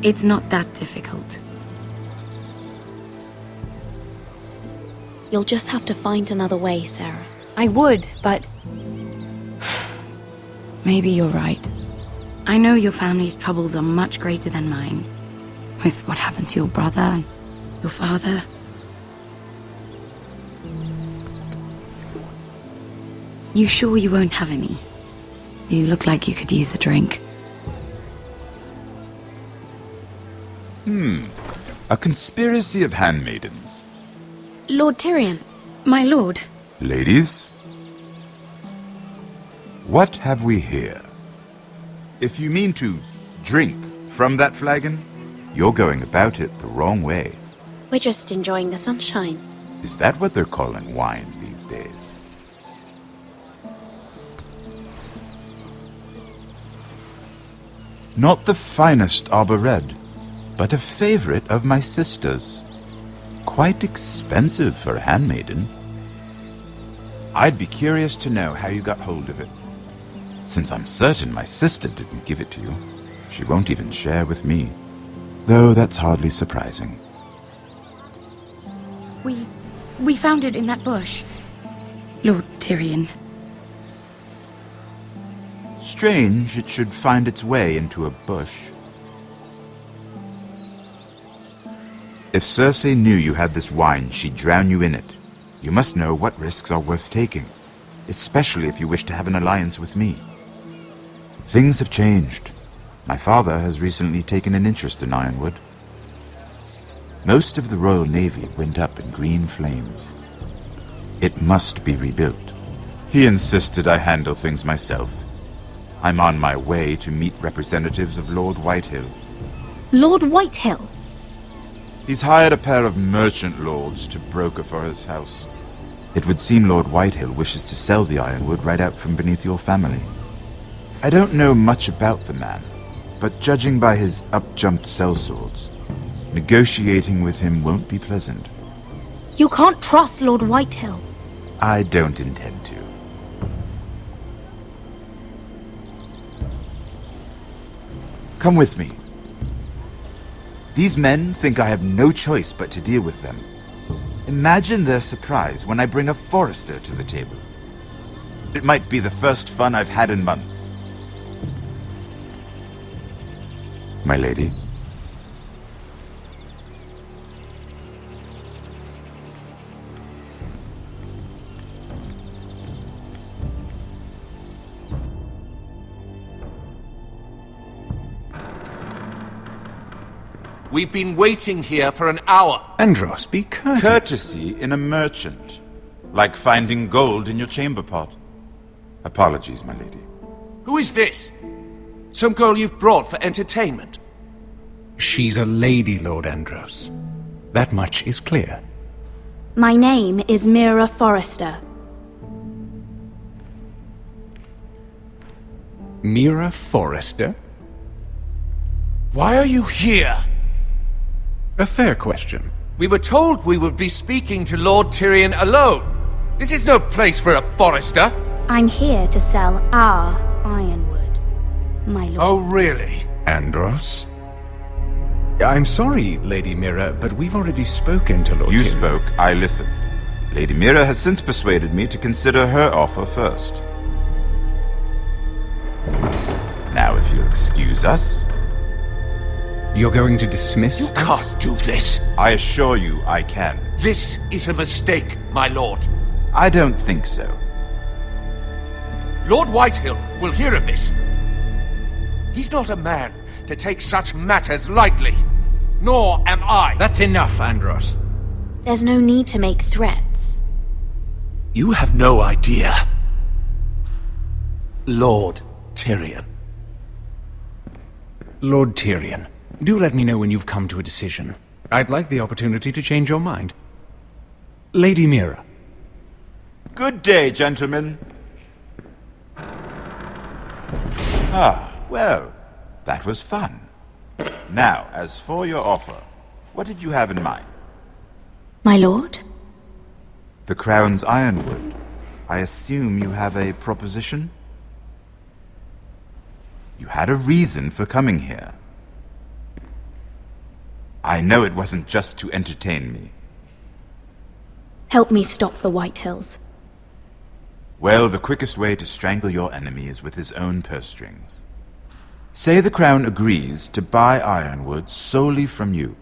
It's not that difficult. You'll just have to find another way, Sarah. I would, but... maybe you're right. I know your family's troubles are much greater than mine. With what happened to your brother and your father. You sure you won't have any? You look like you could use a drink. A conspiracy of handmaidens. Lord Tyrion. My lord. Ladies, what have we here? If you mean to drink from that flagon, you're going about it the wrong way. We're just enjoying the sunshine. Is that what they're calling wine these days? Not the finest arbor red, but a favorite of my sister's. Quite expensive for a handmaiden. I'd be curious to know how you got hold of it. Since I'm certain my sister didn't give it to you, she won't even share with me. Though that's hardly surprising. We found it in that bush. Lord Tyrion. Strange it should find its way into a bush. If Cersei knew you had this wine, she'd drown you in it. You must know what risks are worth taking, especially if you wish to have an alliance with me. Things have changed. My father has recently taken an interest in Ironwood. Most of the Royal Navy went up in green flames. It must be rebuilt. He insisted I handle things myself. I'm on my way to meet representatives of Lord Whitehill. Lord Whitehill? He's hired a pair of merchant lords to broker for his house. It would seem Lord Whitehill wishes to sell the ironwood right out from beneath your family. I don't know much about the man, but judging by his up-jumped sellswords, negotiating with him won't be pleasant. You can't trust Lord Whitehill. I don't intend to. Come with me. These men think I have no choice but to deal with them. Imagine their surprise when I bring a forester to the table. It might be the first fun I've had in months. My lady. We've been waiting here for an hour. Andros, be courteous. Courtesy in a merchant. Like finding gold in your chamber pot. Apologies, my lady. Who is this? Some girl you've brought for entertainment? She's a lady, Lord Andros. That much is clear. My name is Mira Forrester. Mira Forrester? Why are you here? A fair question. We were told we would be speaking to Lord Tyrion alone. This is no place for a Forrester. I'm here to sell our ironwood, my lord. Oh, really? Andros? I'm sorry, Lady Mira, but we've already spoken to Lord You Tyrion. spoke, I listened. Lady Mira has since persuaded me to consider her offer first. Now, if you'll excuse us... You're going to dismiss You can't do this. I assure you I can. This is a mistake, my lord. I don't think so. Lord Whitehill will hear of this. He's not a man to take such matters lightly. Nor am I. That's enough, Andros. There's no need to make threats. You have no idea. Lord Tyrion. Lord Tyrion, do let me know when you've come to a decision. I'd like the opportunity to change your mind. Lady Mira. Good day, gentlemen. Ah, well, that was fun. Now, as for your offer, what did you have in mind? My lord? The Crown's ironwood. I assume you have a proposition? You had a reason for coming here. I know it wasn't just to entertain me. Help me stop the Whitehills. Well, the quickest way to strangle your enemy is with his own purse strings. Say the Crown agrees to buy ironwood solely from you.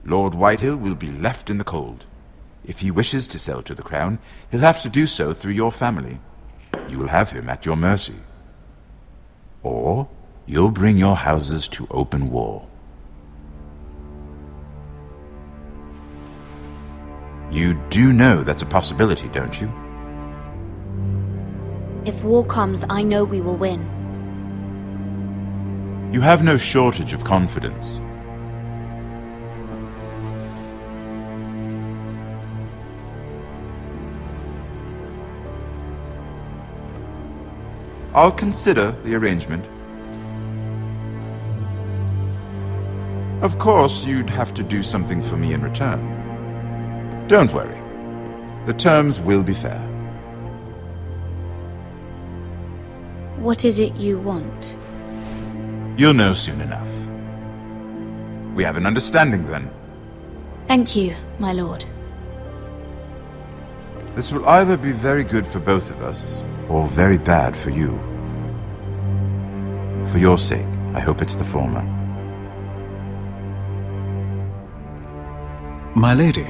Lord Whitehill will be left in the cold. If he wishes to sell to the Crown, he'll have to do so through your family. You will have him at your mercy. Or you'll bring your houses to open war. You do know that's a possibility, don't you? If war comes, I know we will win. You have no shortage of confidence. I'll consider the arrangement. Of course, you'd have to do something for me in return. Don't worry. The terms will be fair. What is it you want? You'll know soon enough. We have an understanding then. Thank you, my lord. This will either be very good for both of us, or very bad for you. For your sake, I hope it's the former. My lady.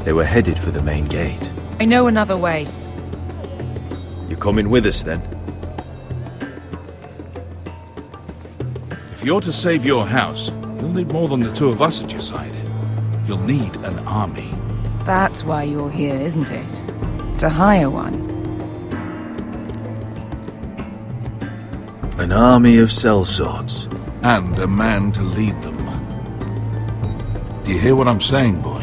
They were headed for the main gate. I know another way. You're coming with us, then? If you're to save your house, you'll need more than the two of us at your side. You'll need an army. That's why you're here, isn't it? To hire one. An army of sellswords. And a man to lead them. Do you hear what I'm saying, boy?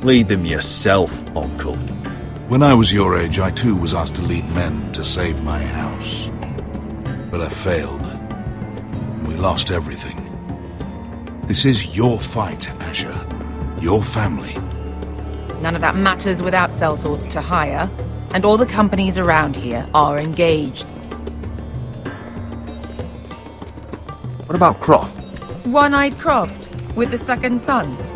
Lead them yourself, Uncle. When I was your age, I too was asked to lead men to save my house. But I failed. We lost everything. This is your fight, Asher. Your family. None of that matters without sellswords to hire, and all the companies around here are engaged. What about Croft? One-eyed Croft, with the second sons.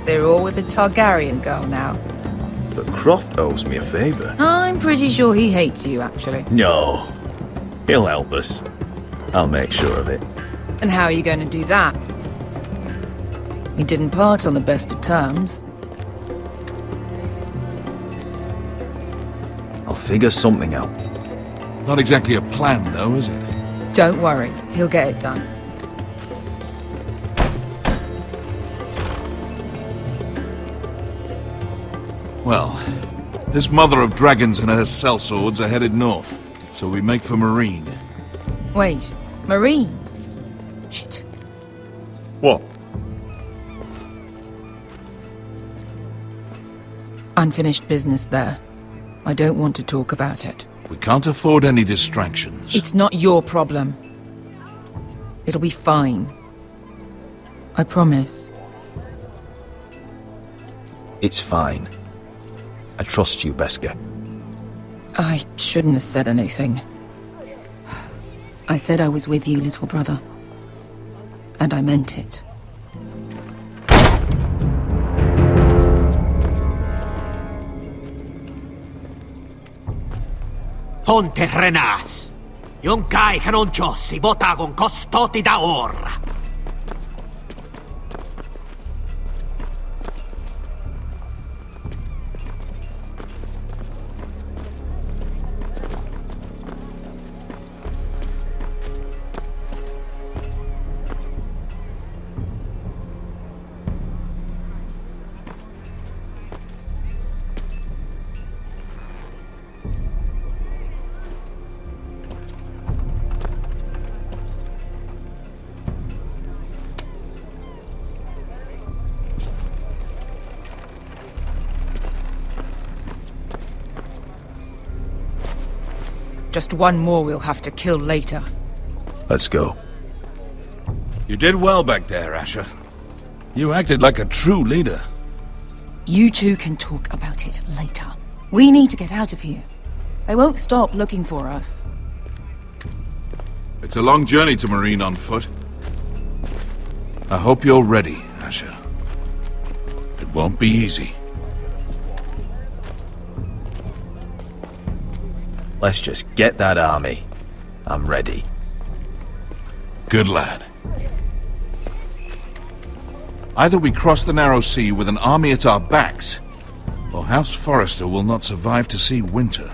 They're all with the Targaryen girl now. But Croft owes me a favour. I'm pretty sure he hates you, actually. No. He'll help us. I'll make sure of it. And how are you going to do that? We didn't part on the best of terms. I'll figure something out. Not exactly a plan, though, is it? Don't worry, he'll get it done. Well, this mother of dragons and her sellswords are headed north, so we make for Marine. Wait, Marine? Shit. What? Unfinished business there. I don't want to talk about it. We can't afford any distractions. It's not your problem. It'll be fine. I promise. It's fine. I trust you, Beskar. I shouldn't have said anything. I said I was with you, little brother. And I meant it. Ponte Renas. Yung kai kanon Diyos, ibotagong kostoti daor. Just one more we'll have to kill later. Let's go. You did well back there, Asher. You acted like a true leader. You two can talk about it later. We need to get out of here. They won't stop looking for us. It's a long journey to Marine on foot. I hope you're ready, Asher. It won't be easy. Let's just get that army. I'm ready. Good lad. Either we cross the narrow sea with an army at our backs, or House Forrester will not survive to see winter.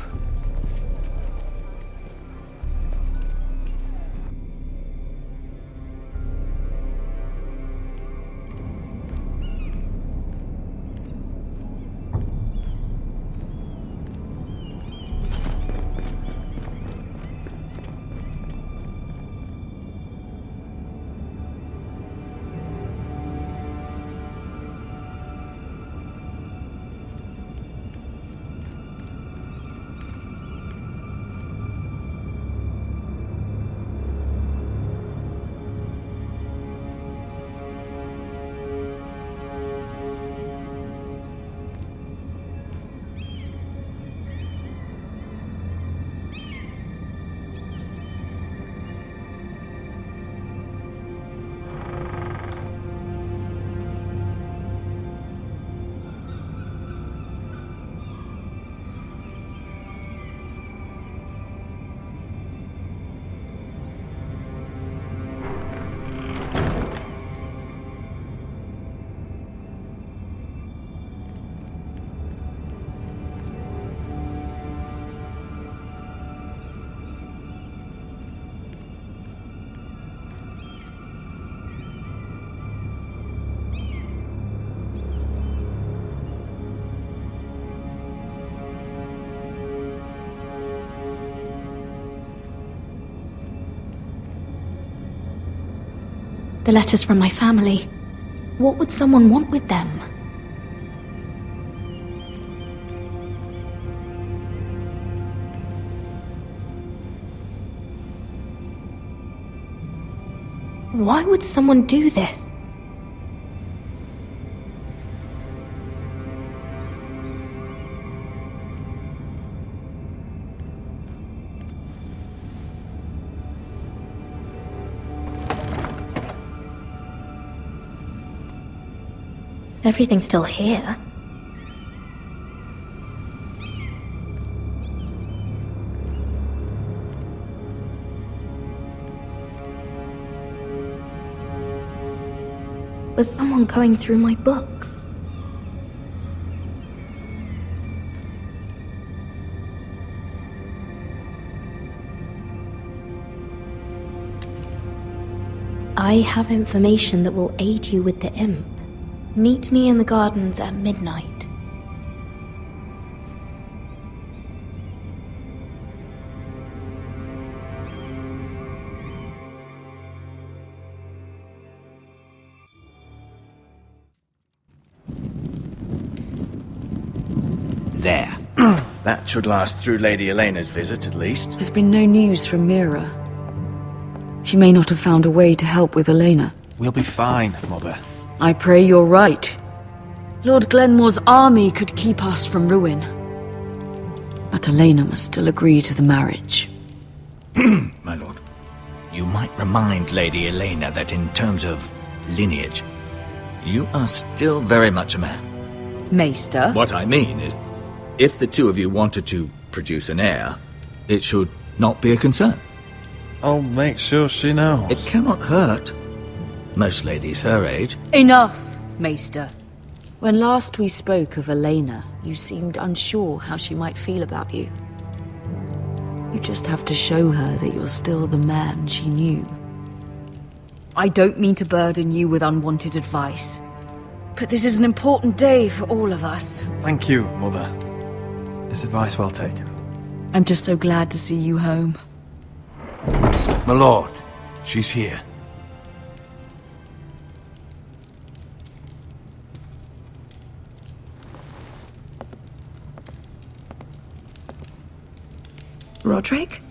The letters from my family. What would someone want with them? Why would someone do this? Everything's still here. Was someone going through my books? I have information that will aid you with the imp. Meet me in the gardens at midnight. There. That should last through Lady Elena's visit, at least. There's been no news from Mira. She may not have found a way to help with Elena. We'll be fine, Mother. I pray you're right. Lord Glenmore's army could keep us from ruin. But Elena must still agree to the marriage. My lord, you might remind Lady Elena that in terms of lineage, you are still very much a man. Maester? What I mean is, if the two of you wanted to produce an heir, it should not be a concern. I'll make sure she knows. It cannot hurt. Most ladies her age. Enough, Maester. When last we spoke of Elena, you seemed unsure how she might feel about you. You just have to show her that you're still the man she knew. I don't mean to burden you with unwanted advice, but this is an important day for all of us. Thank you, Mother. It's advice well taken. I'm just so glad to see you home. My lord, she's here. Roderick?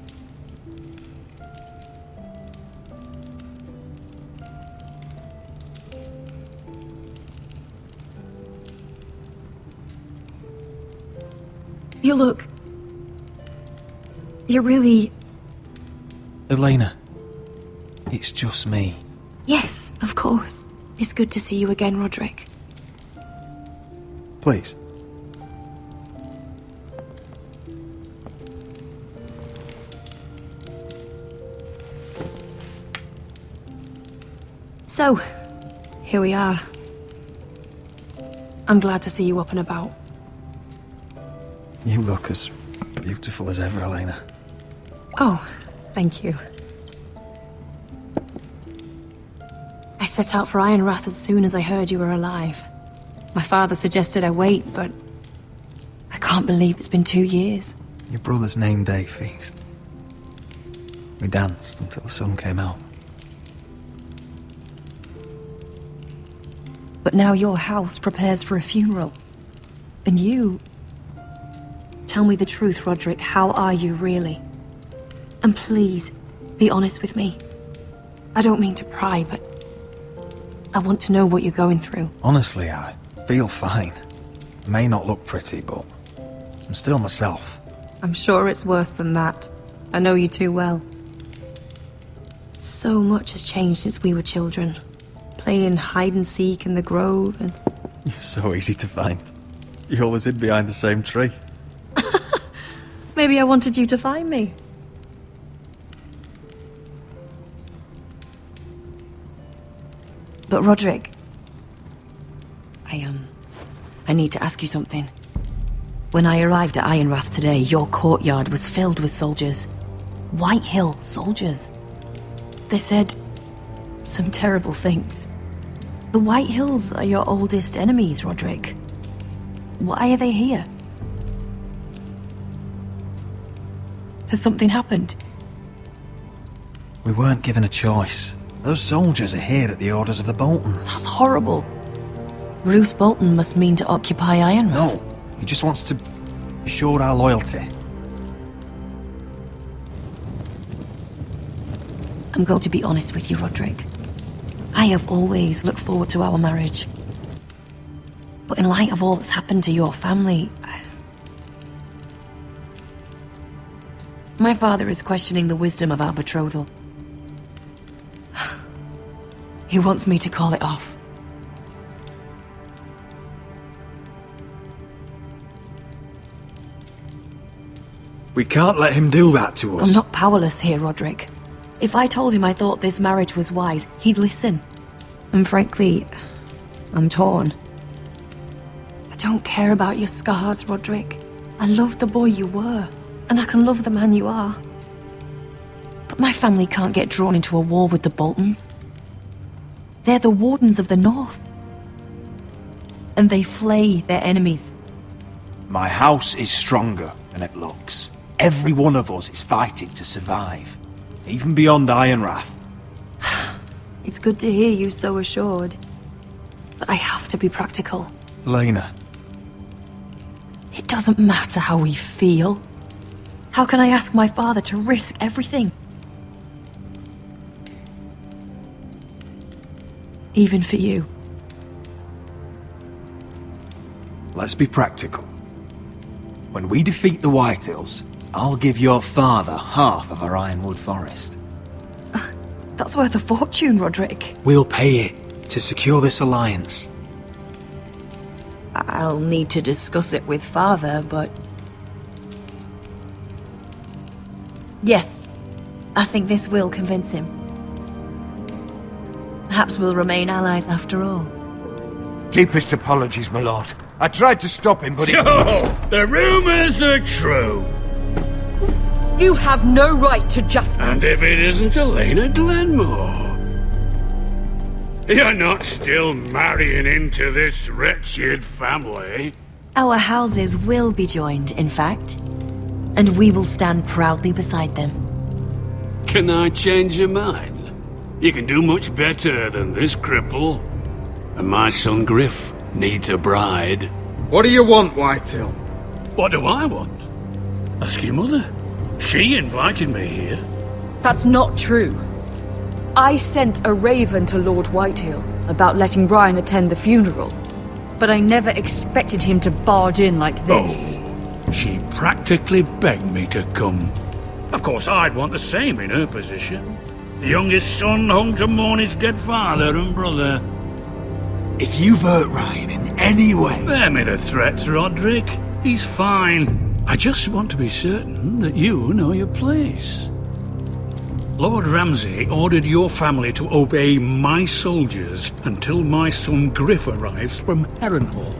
You look... You're really... Elena, it's just me. Yes, of course. It's good to see you again, Roderick. Please. So, here we are. I'm glad to see you up and about. You look as beautiful as ever, Elena. Oh, thank you. I set out for Ironrath as soon as I heard you were alive. My father suggested I wait, but I can't believe it's been 2 years. Your brother's name day feast. We danced until the sun came out. But now your house prepares for a funeral. And you... Tell me the truth, Roderick. How are you, really? And please, be honest with me. I don't mean to pry, but... I want to know what you're going through. Honestly, I feel fine. I may not look pretty, but I'm still myself. I'm sure it's worse than that. I know you too well. So much has changed since we were children. Playing hide and seek in the grove and... You're so easy to find. You always hid behind the same tree. Maybe I wanted you to find me. But Roderick... I need to ask you something. When I arrived at Ironrath today, your courtyard was filled with soldiers. White Hill soldiers. They said some terrible things. The White Hills are your oldest enemies, Roderick. Why are they here? Has something happened? We weren't given a choice. Those soldiers are here at the orders of the Boltons. That's horrible. Roose Bolton must mean to occupy Ironrath. No, he just wants to assure our loyalty. I'm going to be honest with you, Roderick. I have always looked forward to our marriage. But in light of all that's happened to your family, my father is questioning the wisdom of our betrothal. He wants me to call it off. We can't let him do that to us. I'm not powerless here, Roderick. If I told him I thought this marriage was wise, he'd listen. And frankly, I'm torn. I don't care about your scars, Roderick. I love the boy you were, and I can love the man you are. But my family can't get drawn into a war with the Boltons. They're the Wardens of the North. And they flay their enemies. My house is stronger than it looks. Every one of us is fighting to survive, even beyond Ironrath. It's good to hear you so assured. But I have to be practical. Elena. It doesn't matter how we feel. How can I ask my father to risk everything? Even for you. Let's be practical. When we defeat the Whitehills, I'll give your father half of our Ironwood forest. That's worth a fortune, Roderick. We'll pay it to secure this alliance. I'll need to discuss it with father, but... Yes, I think this will convince him. Perhaps we'll remain allies after all. Deepest apologies, my lord. I tried to stop him, but So, the rumors are true. You have no right to just... And if it isn't Elena Glenmore? You're not still marrying into this wretched family? Our houses will be joined, in fact. And we will stand proudly beside them. Can I change your mind? You can do much better than this cripple. And my son Griff needs a bride. What do you want, Whitehill? What do I want? Ask your mother. She invited me here. That's not true. I sent a raven to Lord Whitehill about letting Brian attend the funeral. But I never expected him to barge in like this. Oh, she practically begged me to come. Of course, I'd want the same in her position. The youngest son home to mourn his dead father and brother. If you've hurt Ryan in any way... Spare me the threats, Roderick. He's fine. I just want to be certain that you know your place. Lord Ramsay ordered your family to obey my soldiers until my son Griff arrives from Harrenhal.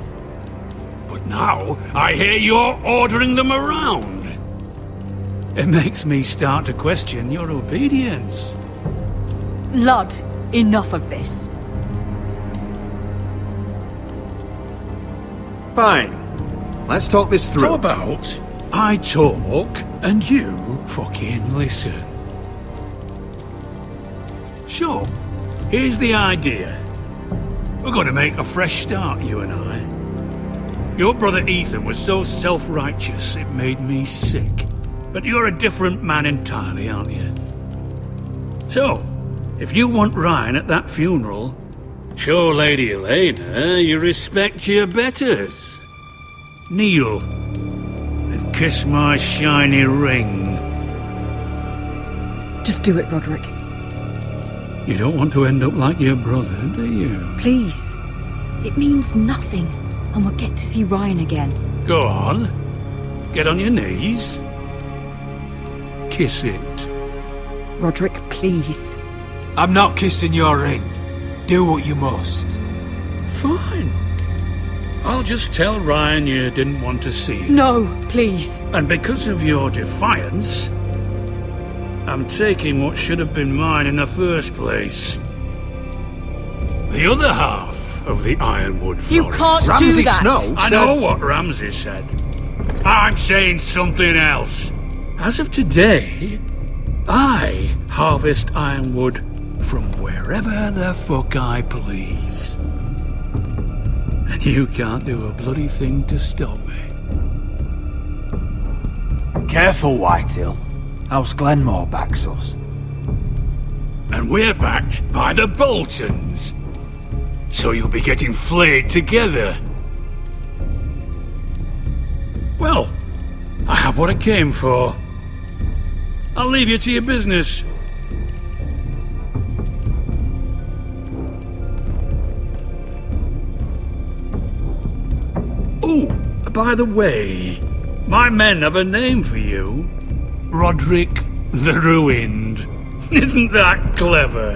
But now, I hear you're ordering them around. It makes me start to question your obedience. Lud, enough of this. Fine. Let's talk this through. How about I talk and you fucking listen? So, here's the idea. We're going to make a fresh start, you and I. Your brother Ethan was so self-righteous it made me sick. But you're a different man entirely, aren't you? So, if you want Ryan at that funeral, show Lady Elena you respect your betters. Kneel and kiss my shiny ring. Just do it, Roderick. You don't want to end up like your brother, do you? Please. It means nothing, and we'll get to see Ryan again. Go on. Get on your knees. Kiss it. Roderick, please. I'm not kissing your ring. Do what you must. Fine. I'll just tell Ryan you didn't want to see him. No, please. And because of your defiance, I'm taking what should have been mine in the first place. The other half of the Ironwood Forest. You can't do that! Snow I know what Ramsay said. I'm saying something else. As of today, I harvest Ironwood from wherever the fuck I please. And you can't do a bloody thing to stop me. Careful, Whitehill. House Glenmore backs us. And And we're backed by the Boltons. So you'll be getting flayed together. Well, I have what I came for. I'll leave you to your business. Oh, by the way, my men have a name for you. Roderick the Ruined. Isn't that clever?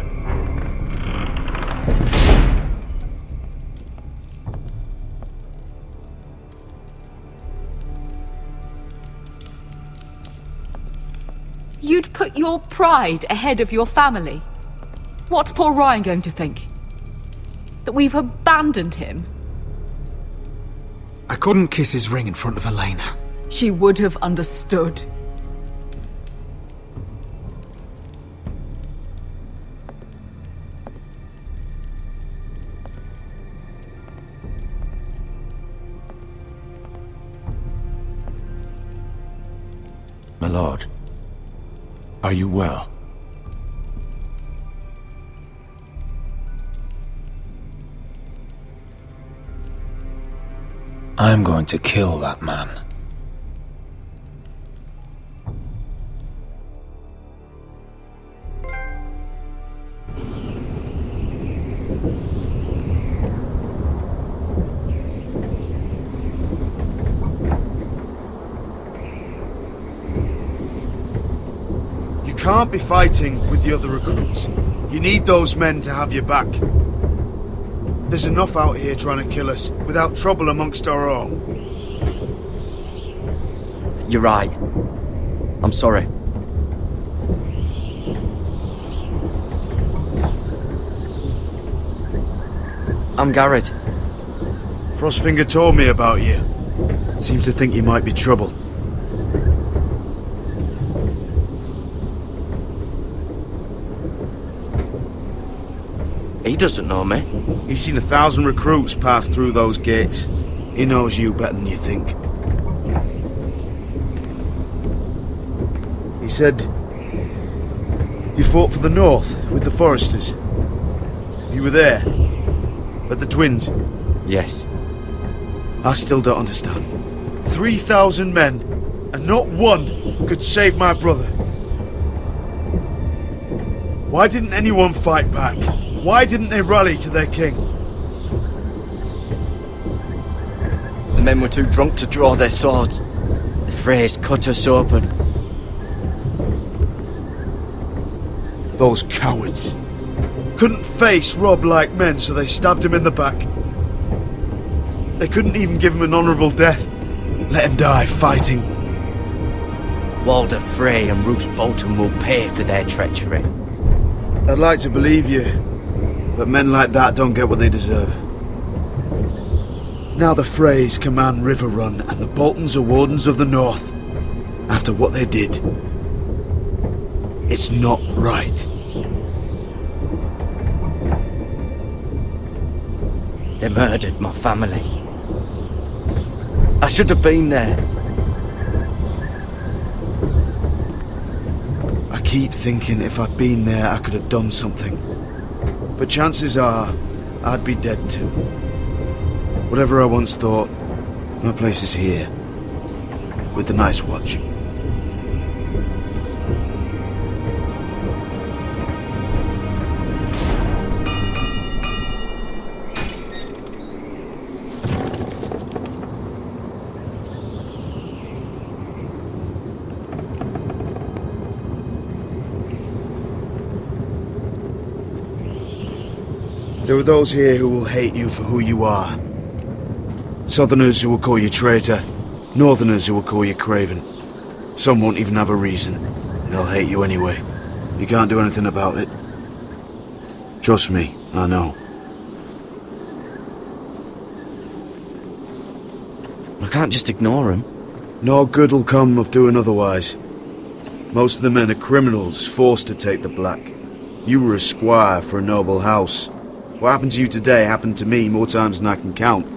You'd put your pride ahead of your family. What's poor Ryan going to think? That we've abandoned him? I couldn't kiss his ring in front of Elena. She would have understood. My lord, are you well? I'm going to kill that man. You can't be fighting with the other recruits. You need those men to have your back. There's enough out here trying to kill us, without trouble amongst our own. You're right. I'm sorry. I'm Garrett. Frostfinger told me about you. Seems to think you might be trouble. He doesn't know me. He's seen 1,000 recruits pass through those gates. He knows you better than you think. He said you fought for the North with the Foresters. You were there, at the Twins. Yes. I still don't understand. 3,000 men, and not one could save my brother. Why didn't anyone fight back? Why didn't they rally to their king? The men were too drunk to draw their swords. The Freys cut us open. Those cowards. Couldn't face Rob like men, so they stabbed him in the back. They couldn't even give him an honourable death. Let him die fighting. Walder Frey and Roose Bolton will pay for their treachery. I'd like to believe you, but men like that don't get what they deserve. Now the Freys command River Run, and the Boltons are Wardens of the North. After what they did, it's not right. They murdered my family. I should have been there. I keep thinking if I'd been there, I could have done something. But chances are, I'd be dead too. Whatever I once thought, my place is here. With the Night's Watch. There are those here who will hate you for who you are. Southerners who will call you traitor. Northerners who will call you craven. Some won't even have a reason. They'll hate you anyway. You can't do anything about it. Trust me, I know. I can't just ignore him. No good will come of doing otherwise. Most of the men are criminals, forced to take the black. You were a squire for a noble house. What happened to you today happened to me more times than I can count.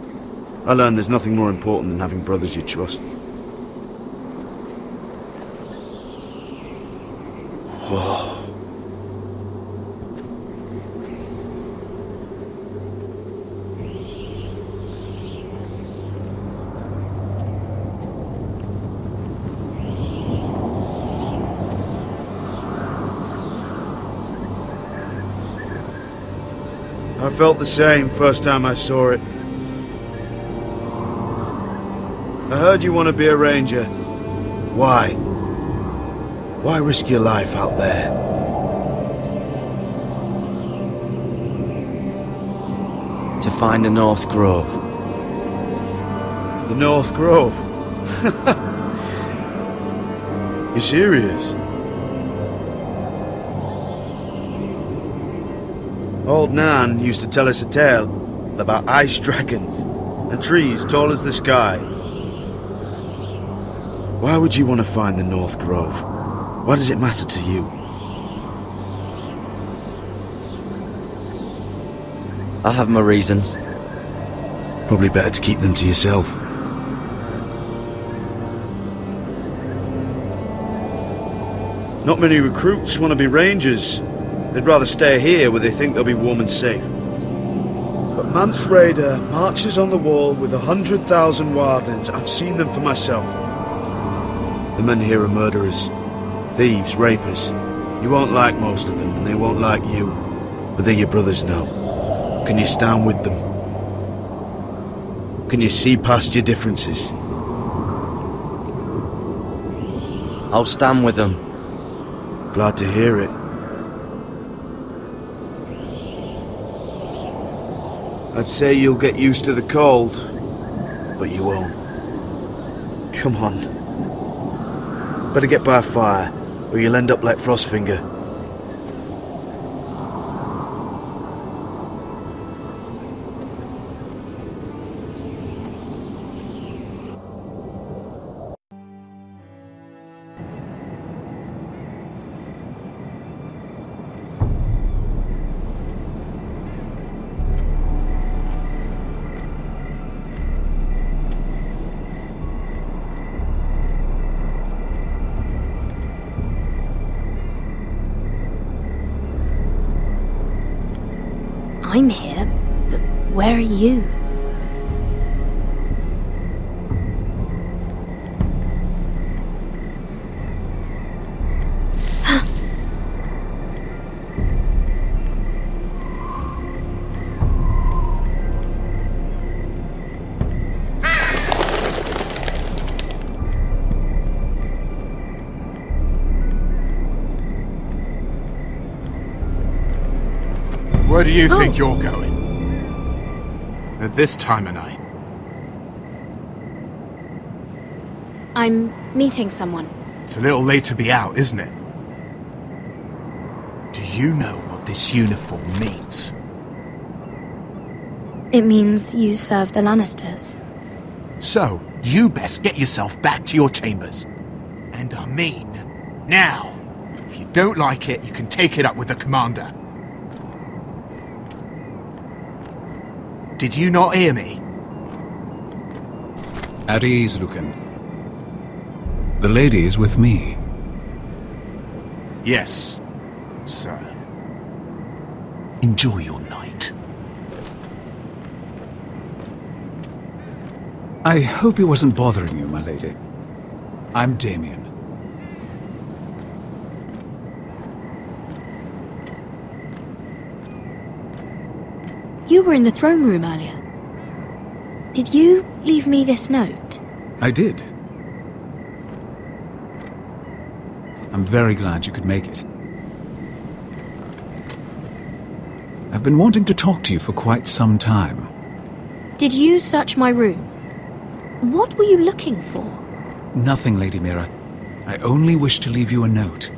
I learned there's nothing more important than having brothers you trust. Whoa. I felt the same first time I saw it. I heard you want to be a ranger. Why? Why risk your life out there? To find the North Grove. The North Grove? You serious? Old Nan used to tell us a tale about ice dragons and trees tall as the sky. Why would you want to find the North Grove? Why does it matter to you? I have my reasons. Probably better to keep them to yourself. Not many recruits want to be rangers. They'd rather stay here where they think they'll be warm and safe. But Mance Raider marches on the wall with 100,000 wildlings. I've seen them for myself. The men here are murderers, thieves, rapers. You won't like most of them, and they won't like you. But they're your brothers now. Can you stand with them? Can you see past your differences? I'll stand with them. Glad to hear it. I'd say you'll get used to the cold, but you won't. Come on. Better get by a fire, or you'll end up like Frostfinger. I'm here, but where are you? Where do you think you're going? At this time of night? I'm meeting someone. It's a little late to be out, isn't it? Do you know what this uniform means? It means you serve the Lannisters. So, you best get yourself back to your chambers. And I mean, now. If you don't like it, you can take it up with the commander. Did you not hear me? At ease, Lucan. The lady is with me. Yes, sir. Enjoy your night. I hope he wasn't bothering you, my lady. I'm Damien. You were in the throne room earlier. Did you leave me this note? I did. I'm very glad you could make it. I've been wanting to talk to you for quite some time. Did you search my room? What were you looking for? Nothing, Lady Mira. I only wish to leave you a note.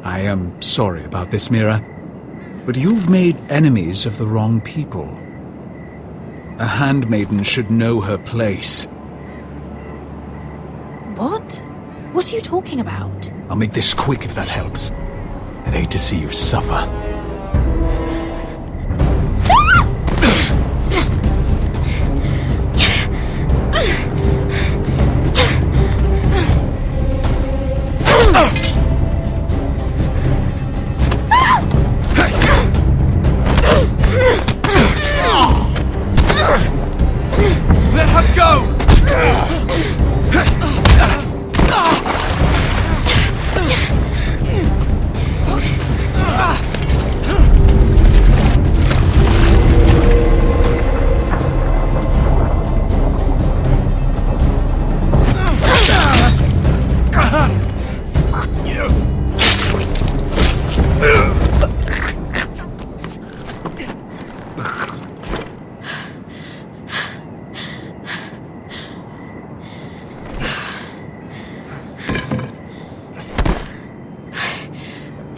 I am sorry about this, Mira, but you've made enemies of the wrong people. A handmaiden should know her place. What? What are you talking about? I'll make this quick if that helps. I'd hate to see you suffer. Let her go!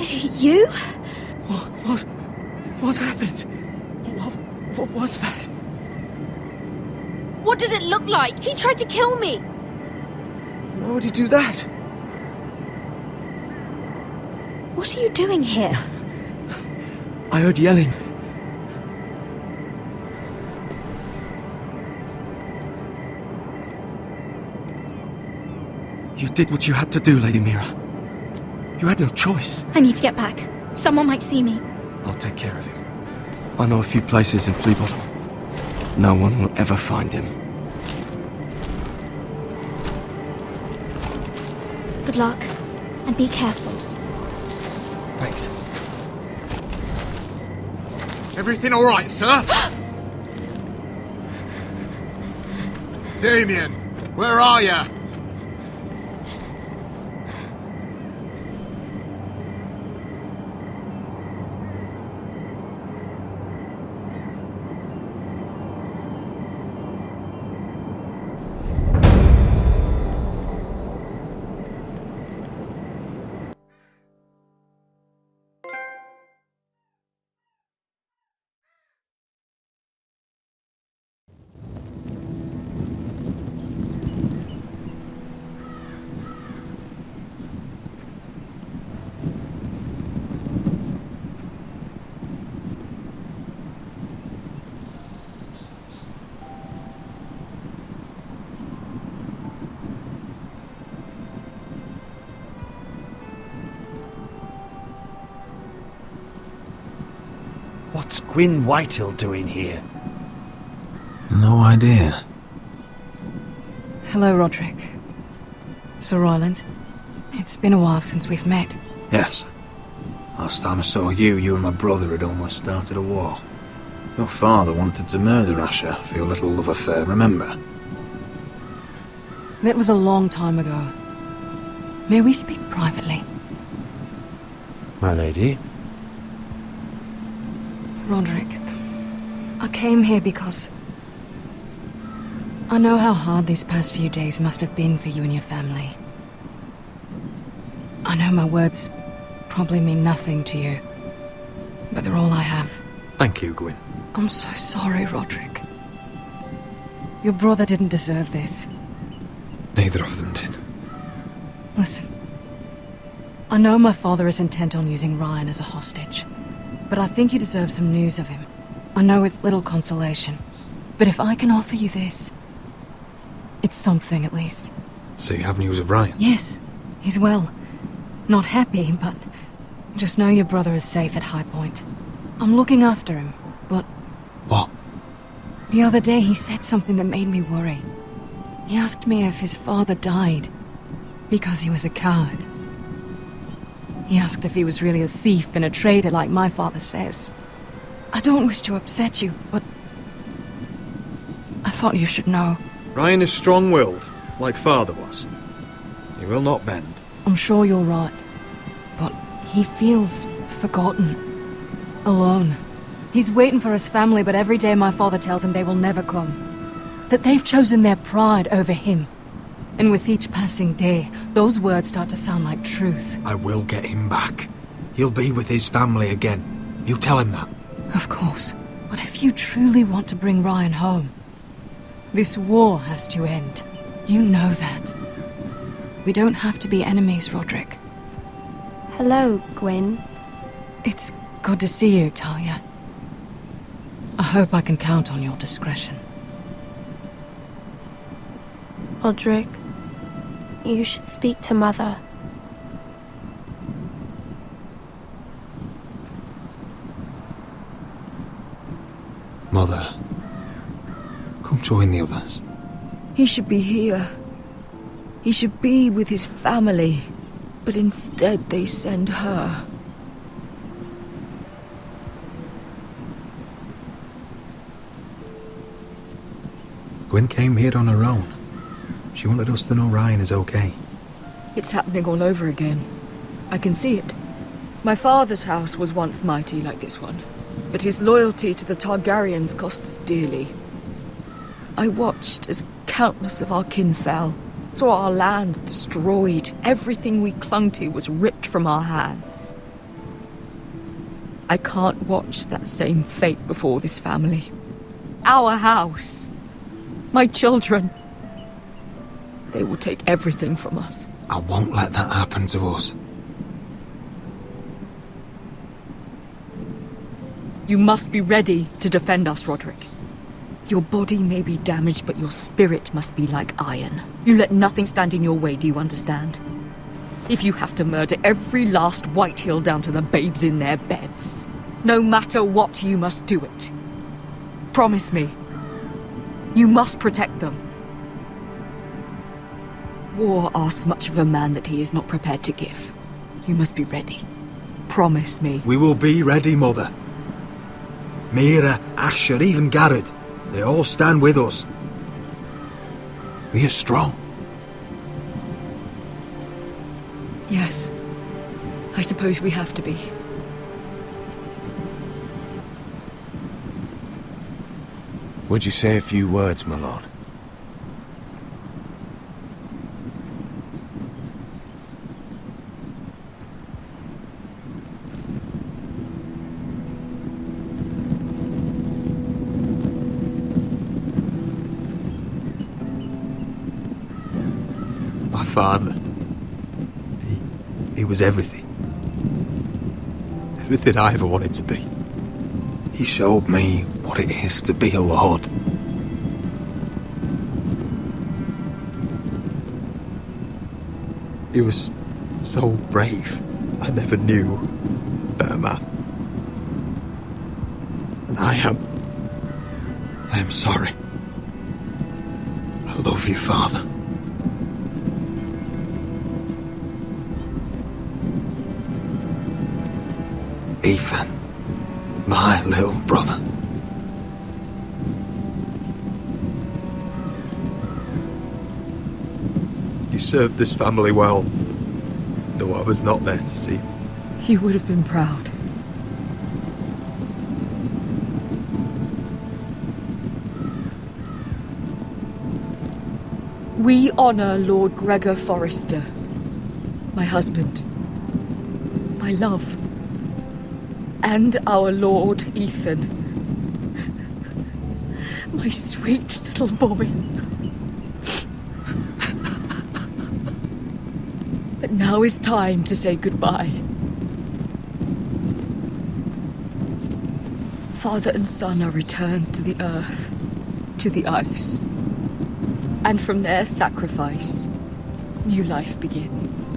You? What happened? What was that? What did it look like? He tried to kill me! Why would he do that? What are you doing here? I heard yelling. You did what you had to do, Lady Mira. You had no choice. I need to get back. Someone might see me. I'll take care of him. I know a few places in Fleabottom. No one will ever find him. Good luck, and be careful. Thanks. Everything all right, sir? Damien, where are you? What's Gwyn Whitehill doing here? No idea. Hello, Roderick. Sir Royland. It's been a while since we've met. Yes. Last time I saw you, you and my brother had almost started a war. Your father wanted to murder Asher for your little love affair, remember? That was a long time ago. May we speak privately? My lady? Roderick, I came here because I know how hard these past few days must have been for you and your family. I know my words probably mean nothing to you, but they're all I have. Thank you, Gwyn. I'm so sorry, Roderick. Your brother didn't deserve this. Neither of them did. Listen, I know my father is intent on using Ryan as a hostage, but I think you deserve some news of him. I know it's little consolation, but if I can offer you this, it's something at least. So you have news of Ryan? Yes, he's well. Not happy, but just know your brother is safe at High Point. I'm looking after him, but... What? The other day he said something that made me worry. He asked me if his father died because he was a coward. He asked if he was really a thief and a traitor like my father says. I don't wish to upset you, but I thought you should know. Ryan is strong-willed, like father was. He will not bend. I'm sure you're right, but he feels forgotten, alone. He's waiting for his family, but every day my father tells him they will never come. That they've chosen their pride over him. And with each passing day, those words start to sound like truth. I will get him back. He'll be with his family again. You tell him that. Of course. But if you truly want to bring Ryan home, this war has to end. You know that. We don't have to be enemies, Roderick. Hello, Gwyn. It's good to see you, Talia. I hope I can count on your discretion. Roderick, you should speak to Mother. Mother, come join the others. He should be here. He should be with his family. But instead they send her. Gwyn came here on her own. She wanted us to know Ryan is okay. It's happening all over again. I can see it. My father's house was once mighty like this one, but his loyalty to the Targaryens cost us dearly. I watched as countless of our kin fell, saw our lands destroyed, everything we clung to was ripped from our hands. I can't watch that same fate before this family. Our house. My children. They will take everything from us. I won't let that happen to us. You must be ready to defend us, Roderick. Your body may be damaged, but your spirit must be like iron. You let nothing stand in your way, do you understand? If you have to murder every last Whitehill down to the babes in their beds, no matter what, you must do it. Promise me. You must protect them. War asks much of a man that he is not prepared to give. You must be ready. Promise me. We will be ready, Mother. Mira, Asher, even Garrett. They all stand with us. We are strong. Yes. I suppose we have to be. Would you say a few words, my lord? My father. He was everything. Everything I ever wanted to be. He showed me what it is to be a lord. He was so brave. I never knew a better man. And I am sorry. I love you, Father. Ethan, my little brother. You served this family well, though I was not there to see. He would have been proud. We honor Lord Gregor Forrester, my husband, my love. And our Lord Ethan. My sweet little boy. But now is time to say goodbye. Father and son are returned to the earth, to the ice. And from their sacrifice, new life begins.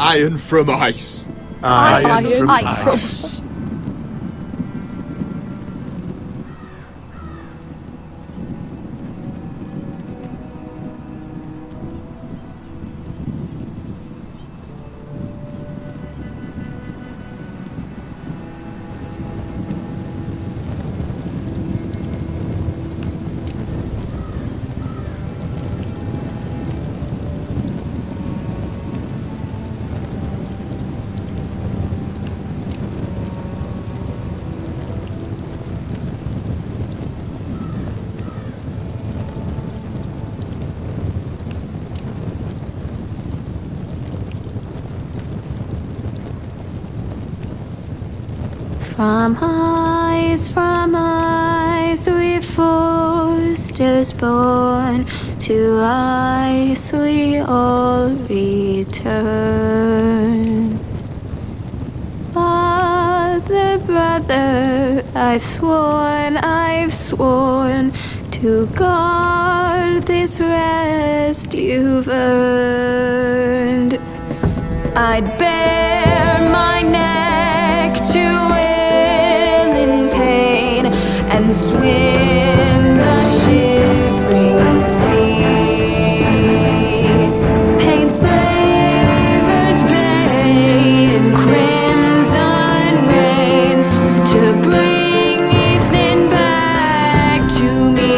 Iron from ice. Iron from ice. From ice we foresters born, to ice we all return. Father, brother, I've sworn to guard this rest you've earned. I'd bare my neck to and swim the shivering sea. Paint slavers bay in crimson rains to bring Ethan back to me.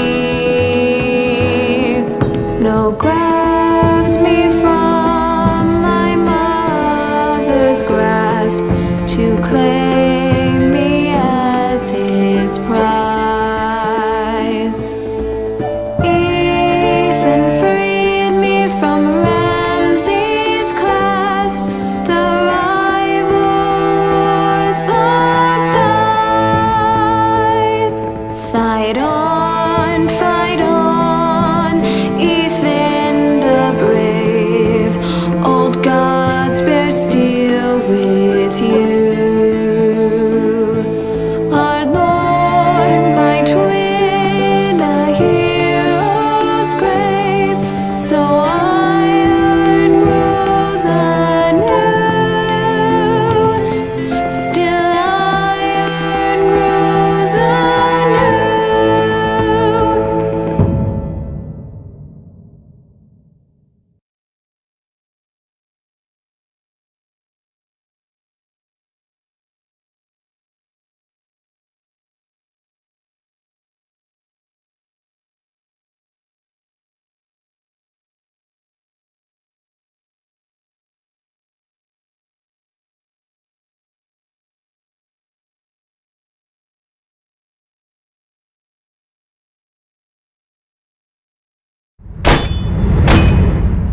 Snow grabbed me from my mother's grasp to claim me as his prize. The rival wars, the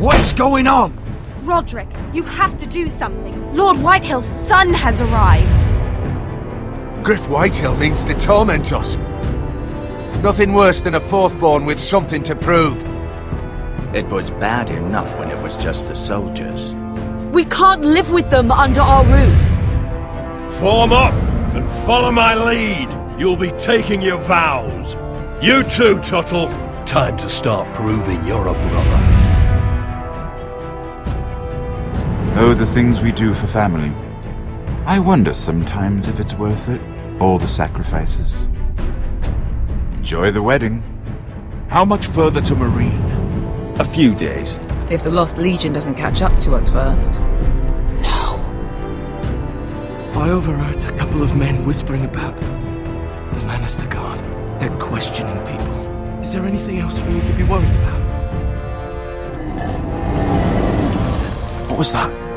What is going on? Roderick, you have to do something. Lord Whitehill's son has arrived. Griff Whitehill means to torment us. Nothing worse than a fourthborn with something to prove. It was bad enough when it was just the soldiers. We can't live with them under our roof. Form up and follow my lead. You'll be taking your vows. You too, Tuttle. Time to start proving you're a brother. Oh, the things we do for family. I wonder sometimes if it's worth it, all the sacrifices. Enjoy the wedding. How much further to Marine? A few days. If the Lost Legion doesn't catch up to us first. I overheard a couple of men whispering about the Lannister Guard. They're questioning people. Is there anything else for you to be worried about? What was that?